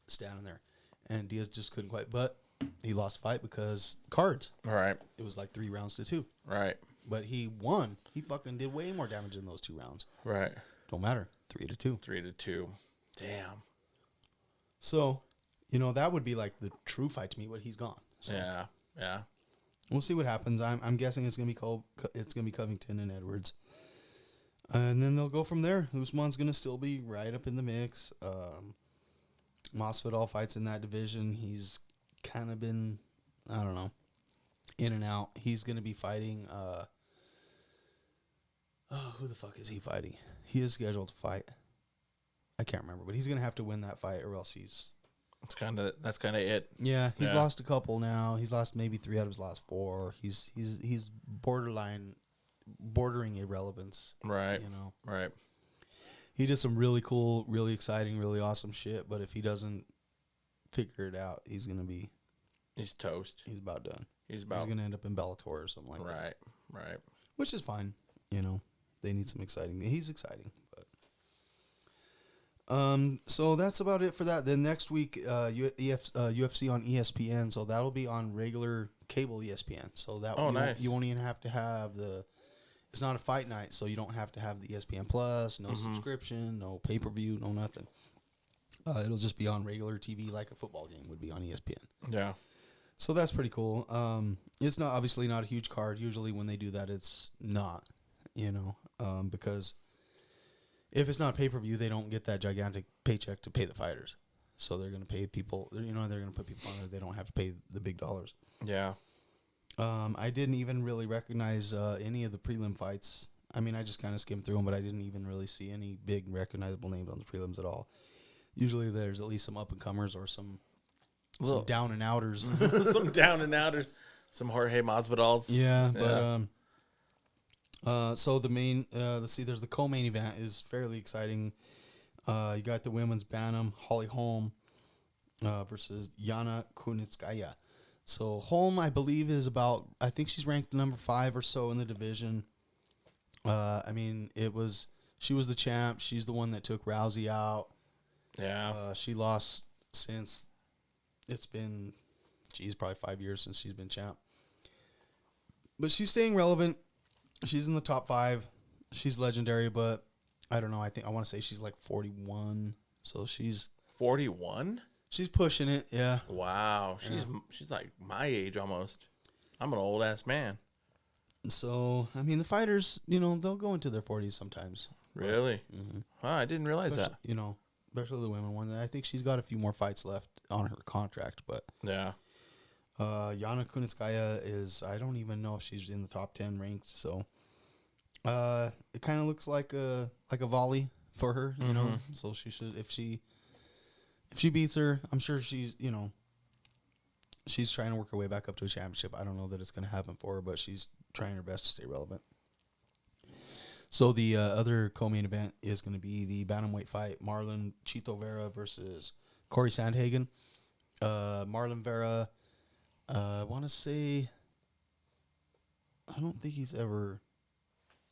standing there. And Diaz just couldn't quite. But he lost the fight because cards. Right. It was like 3 rounds to 2. Right. But he won. He fucking did way more damage in those 2 rounds. Right. Don't matter. 3-2. 3-2. Damn. So, that would be like the true fight to me, but he's gone. So Yeah. Yeah. we'll see what happens. I'm guessing it's gonna be Covington and Edwards, and then they'll go from there. Usman's gonna still be right up in the mix. Masvidal fights in that division. He's kind of been, I don't know, in and out. He's gonna be fighting. Who the fuck is he fighting? He is scheduled to fight. I can't remember, but he's gonna have to win that fight, or else he's. That's kind of it. Yeah, he's Yeah. lost a couple now. He's lost maybe 3 out of his last 4. He's bordering irrelevance. Right. Right. He did some really cool, really exciting, really awesome shit. But if he doesn't figure it out, he's toast. he's about done. He's gonna end up in Bellator or something like that. Right. Right. Which is fine. They need some exciting. He's exciting, but. So that's about it for that. Then next week, UFC on ESPN. So that'll be on regular cable ESPN. So that nice. You won't even have to have it's not a fight night, so you don't have to have the ESPN Plus, no subscription, no pay-per-view, no nothing. It'll just be on regular TV like a football game would be on ESPN. Yeah. So that's pretty cool. It's obviously not a huge card. Usually when they do that, it's not, because if it's not pay-per-view, they don't get that gigantic paycheck to pay the fighters. So they're going to pay people, they're going to put people on there. They don't have to pay the big dollars. Yeah. I didn't even really recognize any of the prelim fights. I mean, I just kind of skimmed through them, but I didn't even really see any big recognizable names on the prelims at all. Usually there's at least some up-and-comers or some down-and-outers. Some down-and-outers. Some Jorge Masvidals. Yeah, but so the main, let's see, there's the co-main event is fairly exciting. You got the women's Bantam, Holly Holm versus Yana Kunitskaya. So Holm, I believe, I think she's ranked number 5 or so in the division. I mean, she was the champ. She's the one that took Rousey out. Yeah. She lost since it's been, probably 5 years since she's been champ. But she's staying relevant. She's in the top 5. She's legendary, but I don't know. I want to say she's like 41. So she's 41? She's pushing it, yeah. Wow. She's like my age almost. I'm an old ass man. So, I mean, the fighters, they'll go into their 40s sometimes. Really? Mm-hmm. Huh, I didn't realize that. Especially the women one. I think she's got a few more fights left on her contract, but yeah. Yana Kunitskaya I don't even know if she's in the top 10 ranked, so it kind of looks like a volley for her, So she should, if she beats her, I'm sure she's trying to work her way back up to a championship. I don't know that it's going to happen for her, but she's trying her best to stay relevant. So the other co-main event is going to be the bantamweight fight, Marlon Chito Vera versus Corey Sandhagen. Marlon Vera, I want to say, I don't think he's ever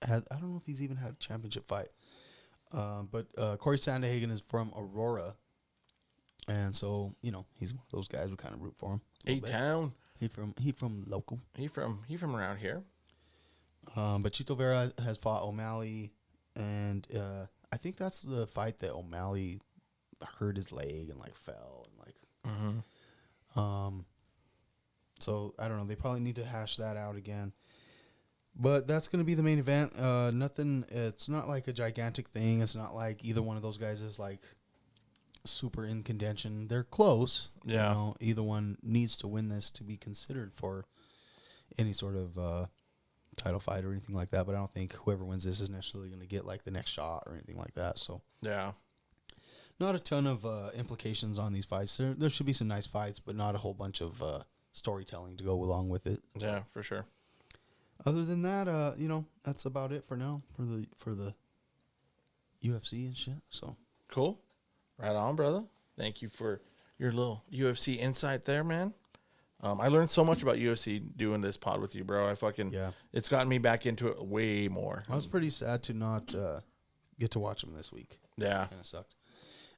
had, I don't know if he's even had a championship fight. But Corey Sandhagen is from Aurora. And so, he's one of those guys who kind of root for him. A-Town. He from local. He from around here. But Chito Vera has fought O'Malley, and I think that's the fight that O'Malley hurt his leg and fell and So I don't know. They probably need to hash that out again. But that's going to be the main event. Nothing. It's not like a gigantic thing. It's not like either one of those guys is super in contention. They're close. Yeah. Either one needs to win this to be considered for any sort of title fight or anything like that. But I don't think whoever wins this is necessarily going to get the next shot or anything like that. So yeah, not a ton of implications on these fights. There should be some nice fights, but not a whole bunch of storytelling to go along with it. Yeah, for sure. Other than that, that's about it for now for the UFC and shit. So cool. Right on, brother. Thank you for your little UFC insight there, man. I learned so much about UFC doing this pod with you, bro. Yeah. It's gotten me back into it way more. I was pretty sad to not get to watch them this week. Yeah. Kind of sucked.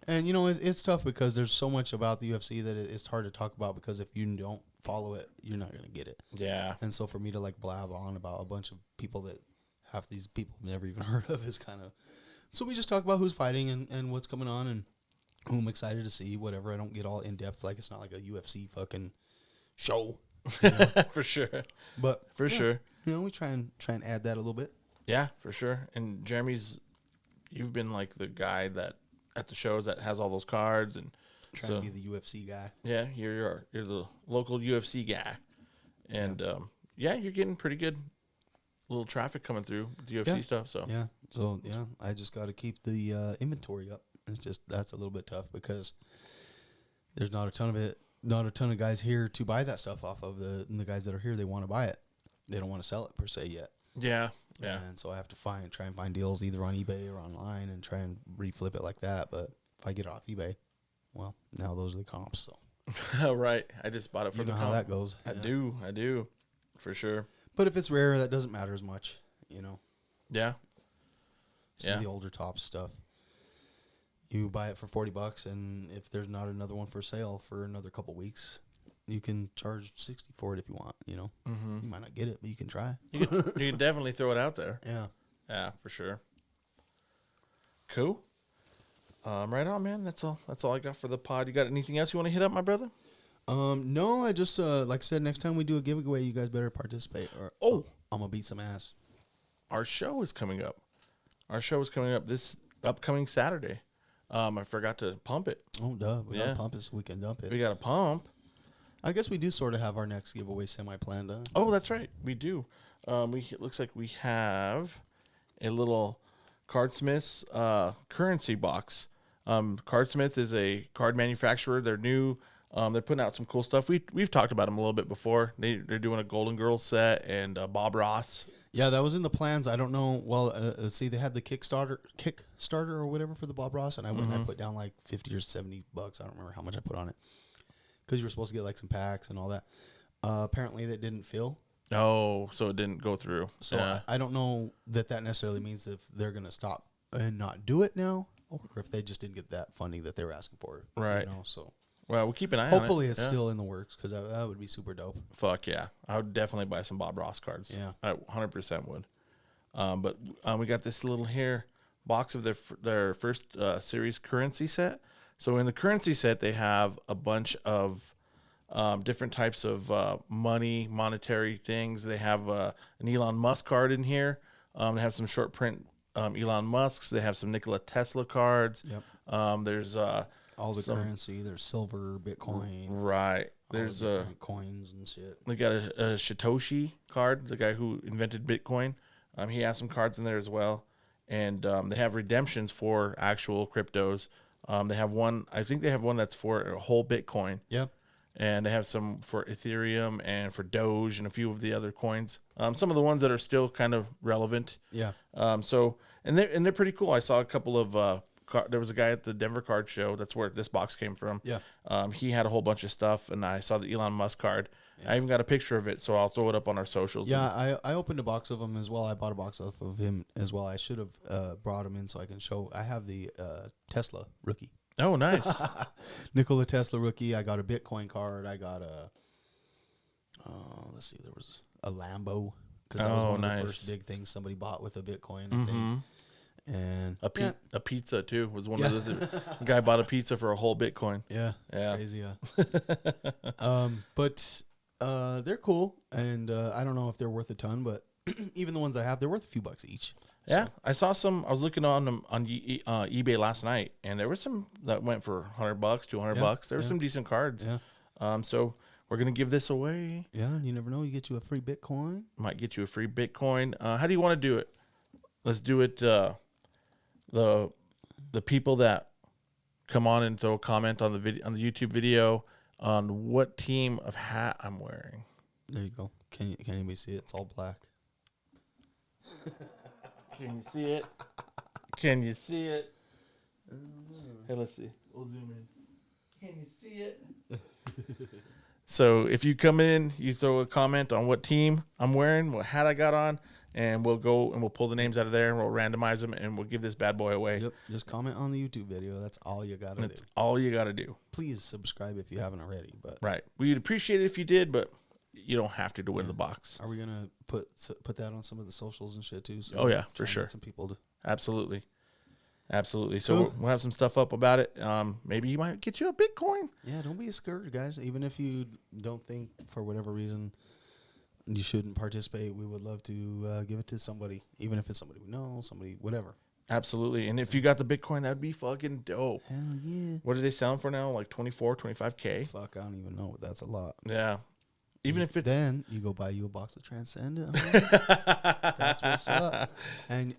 And, it's tough because there's so much about the UFC that it's hard to talk about because if you don't follow it, you're not going to get it. Yeah. And so for me to, blab on about a bunch of people that half these people have never even heard of is kind of... So we just talk about who's fighting and what's coming on and who I'm excited to see, whatever. I don't get all in-depth. It's not like a UFC fucking show. For sure. But For sure. we try and add that a little bit. Yeah, for sure. And Jeremy's, you've been like the guy that at the shows that has all those cards and Trying to be the UFC guy. Yeah, you're the local UFC guy, and you're getting pretty good little traffic coming through with the UFC stuff. So I just got to keep the inventory up. It's just that's a little bit tough because there's not a ton of guys here to buy that stuff off of. The guys that are here, they want to buy it. They don't want to sell it per se yet. Yeah. And so I have to try and find deals either on eBay or online and try and reflip it like that. But if I get it off eBay, well, now those are the comps. So right, I just bought it for you the know comp. how that goes. I do, for sure. But if it's rare, that doesn't matter as much. Yeah. Some of the older Topps stuff. You buy it for $40, and if there's not another one for sale for another couple weeks, you can charge $60 for it if you want. You might not get it, but you can try. You can definitely throw it out there. Yeah, for sure. Cool. Right on, man. That's all I got for the pod. You got anything else you want to hit up, my brother? No, I just like I said, next time we do a giveaway, you guys better participate. Or I'm gonna beat some ass. Our show is coming up. This upcoming Saturday. I forgot to pump it. Oh, duh. We gotta pump it so we can dump it. We got to pump. I guess we do sort of have our next giveaway semi-planned. Oh, that's right. We do. It looks like we have a little Cardsmith's currency box. Cardsmith is a card manufacturer. They're new. They're putting out some cool stuff. We've talked about them a little bit before. They're doing a Golden Girls set and Bob Ross. Yeah, that was in the plans. I don't know. Well, see, they had the Kickstarter or whatever for the Bob Ross, and I went and I put down like $50 or $70. I don't remember how much I put on it because you were supposed to get like some packs and all that. Apparently, that didn't fill. Oh, so it didn't go through. So I don't know that necessarily means if they're going to stop and not do it now, or if they just didn't get that funding that they were asking for. Right. So. Well, we'll keep an eye on it. Hopefully, it's still in the works because that would be super dope. Fuck yeah. I would definitely buy some Bob Ross cards. Yeah. I 100% would. But we got this little here box of their first series currency set. So in the currency set, they have a bunch of different types of monetary things. They have an Elon Musk card in here. They have some short print Elon Musks. They have some Nikola Tesla cards. Yep. There's all the currency. There's silver, Bitcoin. Right. There's different coins and shit. They got a Satoshi card, the guy who invented Bitcoin. He has some cards in there as well. And they have redemptions for actual cryptos. They have one, I think they have one that's for a whole Bitcoin. Yep. And they have some for Ethereum and for Doge and a few of the other coins. Some of the ones that are still kind of relevant. Yeah. And they're pretty cool. I saw a couple of there was a guy at the Denver card show. That's where this box came from. Yeah. He had a whole bunch of stuff, and I saw the Elon Musk card. Yeah. I even got a picture of it, so I'll throw it up on our socials. Yeah, I opened a box of them as well. I bought a box off of him as well. I should have brought them in so I can show. I have the Tesla rookie. Oh, nice. Nikola Tesla rookie. I got a Bitcoin card. I got a, let's see, there was a Lambo. Because that was one of the first big things somebody bought with a Bitcoin, I think. And a pizza too was one of the guy bought a pizza for a whole Bitcoin. Yeah. Crazy. Yeah. But they're cool, and I don't know if they're worth a ton, but even the ones that I have, they're worth a few bucks each. Yeah, so. I saw some. I was looking on them on eBay last night, and there were some that went for $100, $200. There were some decent cards. Yeah. So we're gonna give this away. Yeah, you never know. You get you a free Bitcoin. Might get you a free Bitcoin. How do you want to do it? Let's do it. The people that come on and throw a comment on the video on the YouTube video on what team of hat I'm wearing. There you go. Can anybody see it? It's all black. Can you see it? Can you see it? Hey, let's see. We'll zoom in. Can you see it? So if you come in, you throw a comment on what team I'm wearing, what hat I got on, and we'll go and we'll pull the names out of there and we'll randomize them and we'll give this bad boy away. Yep. Just comment on the YouTube video. That's all you gotta That's do. all you got to do. Please subscribe if you haven't already. But Right. We'd appreciate it if you did, but you don't have to win the box. are we gonna put that on some of the socials and shit too? So Oh, yeah, try for and sure. get some people to. Absolutely. Absolutely. So Cool. we'll have some stuff up about it. Maybe you might get you a Bitcoin. Yeah, don't be scared, guys. Even if you don't think for whatever reason you shouldn't participate, we would love to give it to somebody, even if it's somebody we know, somebody, whatever. Absolutely. And if you got the Bitcoin, that'd be fucking dope. Hell yeah. What are they selling for now? Like 24, 25K? Fuck, I don't even know. But that's a lot. Yeah. Even if it's Then you go buy you a box of Transcendent. That's what's up. And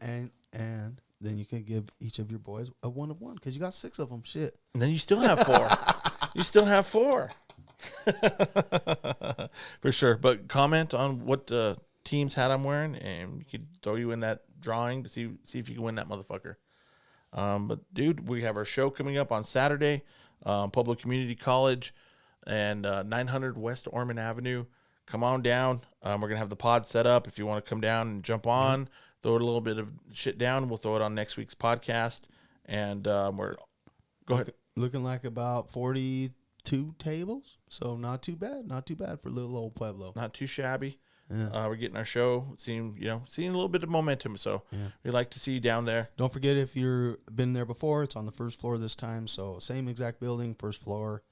then you can give each of your boys a 1 of 1 because you got 6 of them. Shit. And then you still have 4. You still have 4. For sure. But comment on what team's hat I'm wearing, and we could throw you in that drawing to see if you can win that motherfucker. But, dude, we have our show coming up on Saturday, Public Community College and 900 West Ormond Avenue. Come on down. We're going to have the pod set up. If you want to come down and jump on, throw it a little bit of shit down. We'll throw it on next week's podcast. And go ahead. Looking like about 42 tables. So not too bad. Not too bad for little old Pueblo. Not too shabby. Yeah. We're getting our show, seeing a little bit of momentum. So we'd like to see you down there. Don't forget, if you've been there before, it's on the first floor this time. So same exact building, first floor.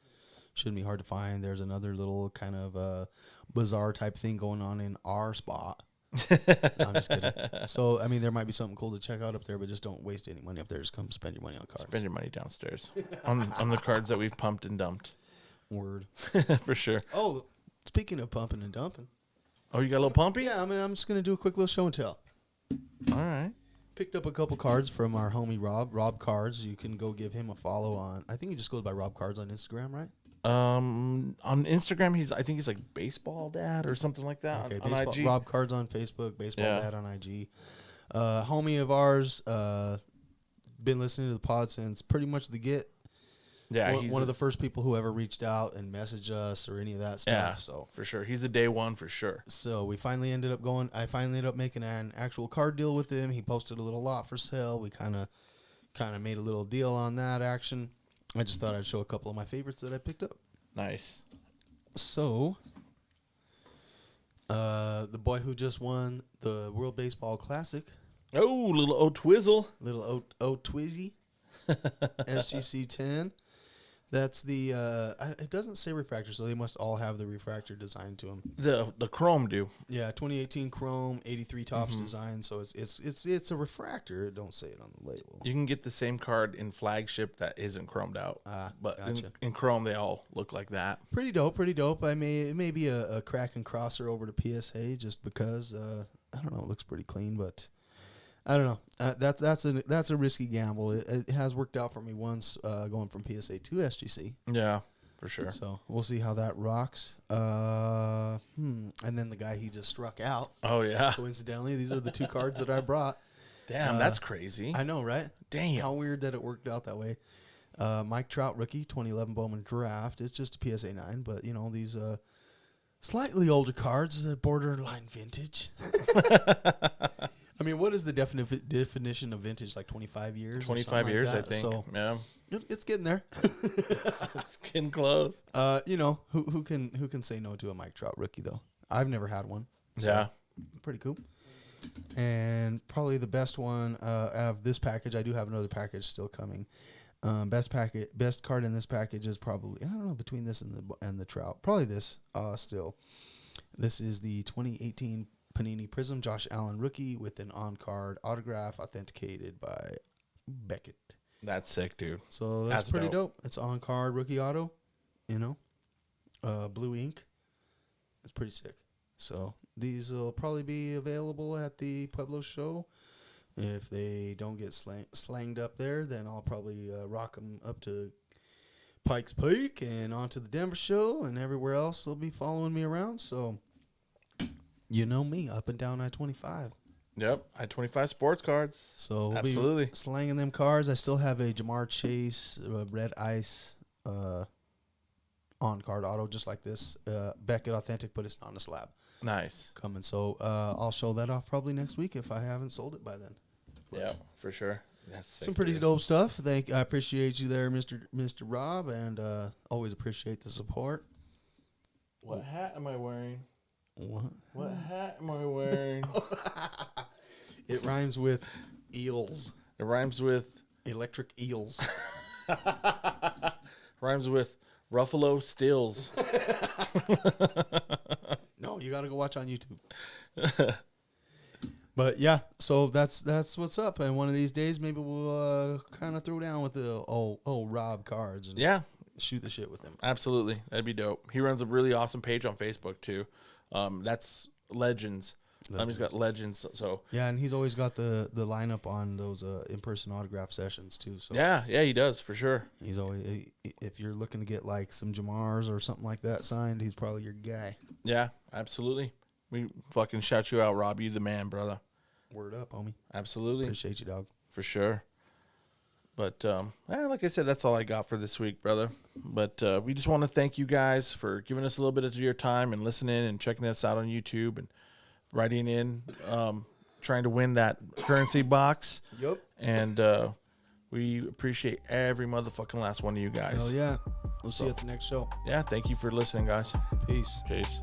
Shouldn't be hard to find. There's another little kind of bizarre type thing going on in our spot. No, I'm just kidding. So, I mean, there might be something cool to check out up there, but just don't waste any money up there. Just come spend your money on cards. Spend your money downstairs on the cards that we've pumped and dumped. Word. For sure. Oh, speaking of pumping and dumping. Oh, you got a little pumpy? Yeah, I mean, I'm just going to do a quick little show and tell. All right. Picked up a couple cards from our homie Rob Cards. You can go give him a follow on, I think he just goes by Rob Cards on Instagram, right? On Instagram, I think he's like Baseball Dad or something like that. Okay, on IG. Rob Cards on Facebook, Baseball Yeah. Dad on IG. Homie of ours, been listening to the pod since pretty much the get. Yeah, One, he's one of the first people who ever reached out and messaged us or any of that stuff. Yeah, So for sure. He's a day one for sure. we finally ended up going. I finally ended up making an actual card deal with him. He posted a little lot for sale. We kind of made a little deal on that action. I just thought I'd show a couple of my favorites that I picked up. Nice. So, the boy who just won the World Baseball Classic, Oh, little O Twizzle. little O Twizzy, SGC 10. That's the. It doesn't say refractor, so they must all have the refractor design to them. The Chrome do. Yeah, 2018 Chrome, 83 Topps design. So it's a refractor. It don't say it on the label. You can get the same card in Flagship that isn't chromed out. But gotcha. in Chrome, they all look like that. Pretty dope. It may be a crack and crosser over to PSA just because I don't know. It looks pretty clean, but I don't know. That's a risky gamble. It has worked out for me once going from PSA to SGC. Yeah, for sure. So we'll see how that rocks. And then the guy he just struck out. Oh, yeah. Coincidentally, these are the 2 cards that I brought. Damn, that's crazy. I know, right? Damn. How weird that it worked out that way. Mike Trout rookie, 2011 Bowman draft. It's just a PSA 9, but these slightly older cards, borderline vintage. I mean, what is the definition of vintage? Like 25 years? 25 years, like I that? think. So Yeah. it's getting there. It's getting close. Who can say no to a Mike Trout rookie though? I've never had one. So Yeah. pretty cool. And probably the best one of this package. I do have another package still coming. Best card in this package is probably, I don't know, between this and the Trout. Probably this still. This is the 2018 Panini Prism Josh Allen rookie with an on-card autograph authenticated by Beckett. That's sick, dude. So that's pretty dope. It's on-card rookie auto, blue ink. It's pretty sick. So these will probably be available at the Pueblo show. If they don't get slanged up there, then I'll probably rock them up to Pikes Peak and onto the Denver show, and everywhere else they'll be following me around. So you know me, up and down I-25. Yep, I-25 sports cards. So we'll Absolutely. be slanging them cards. I still have a Jamar Chase Red Ice on card auto, just like this. Beckett Authentic, but it's not on a slab. Nice. Coming. So I'll show that off probably next week if I haven't sold it by then. Yeah, for sure. That's sick, Some pretty dude. dope stuff. I appreciate you there, Mr. Rob, and always appreciate the support. What hat am I wearing? What hat am I wearing? It rhymes with eels. It rhymes with Electric eels. rhymes with Ruffalo Stills. No, you got to go watch on YouTube. But yeah, so that's what's up. And one of these days, maybe we'll kind of throw down with the old Rob cards and Yeah, shoot the shit with him. absolutely. That'd be dope. He runs a really awesome page on Facebook too. That's Legends. He's got Legends. So Yeah, and he's always got the lineup on those in-person autograph sessions too. So yeah, he does for sure. he's always, if you're looking to get like some Jamars or something like that signed, he's probably your guy. Yeah, absolutely. We fucking shout you out, Rob. You the man, brother. Word up, homie. Absolutely. Appreciate you, dog. For sure. But like I said, that's all I got for this week, brother. But we just want to thank you guys for giving us a little bit of your time and listening and checking us out on YouTube and writing in, trying to win that currency box. Yup. And we appreciate every motherfucking last one of you guys. Hell yeah. We'll see you at the next show. Yeah, thank you for listening, guys. Peace. Peace.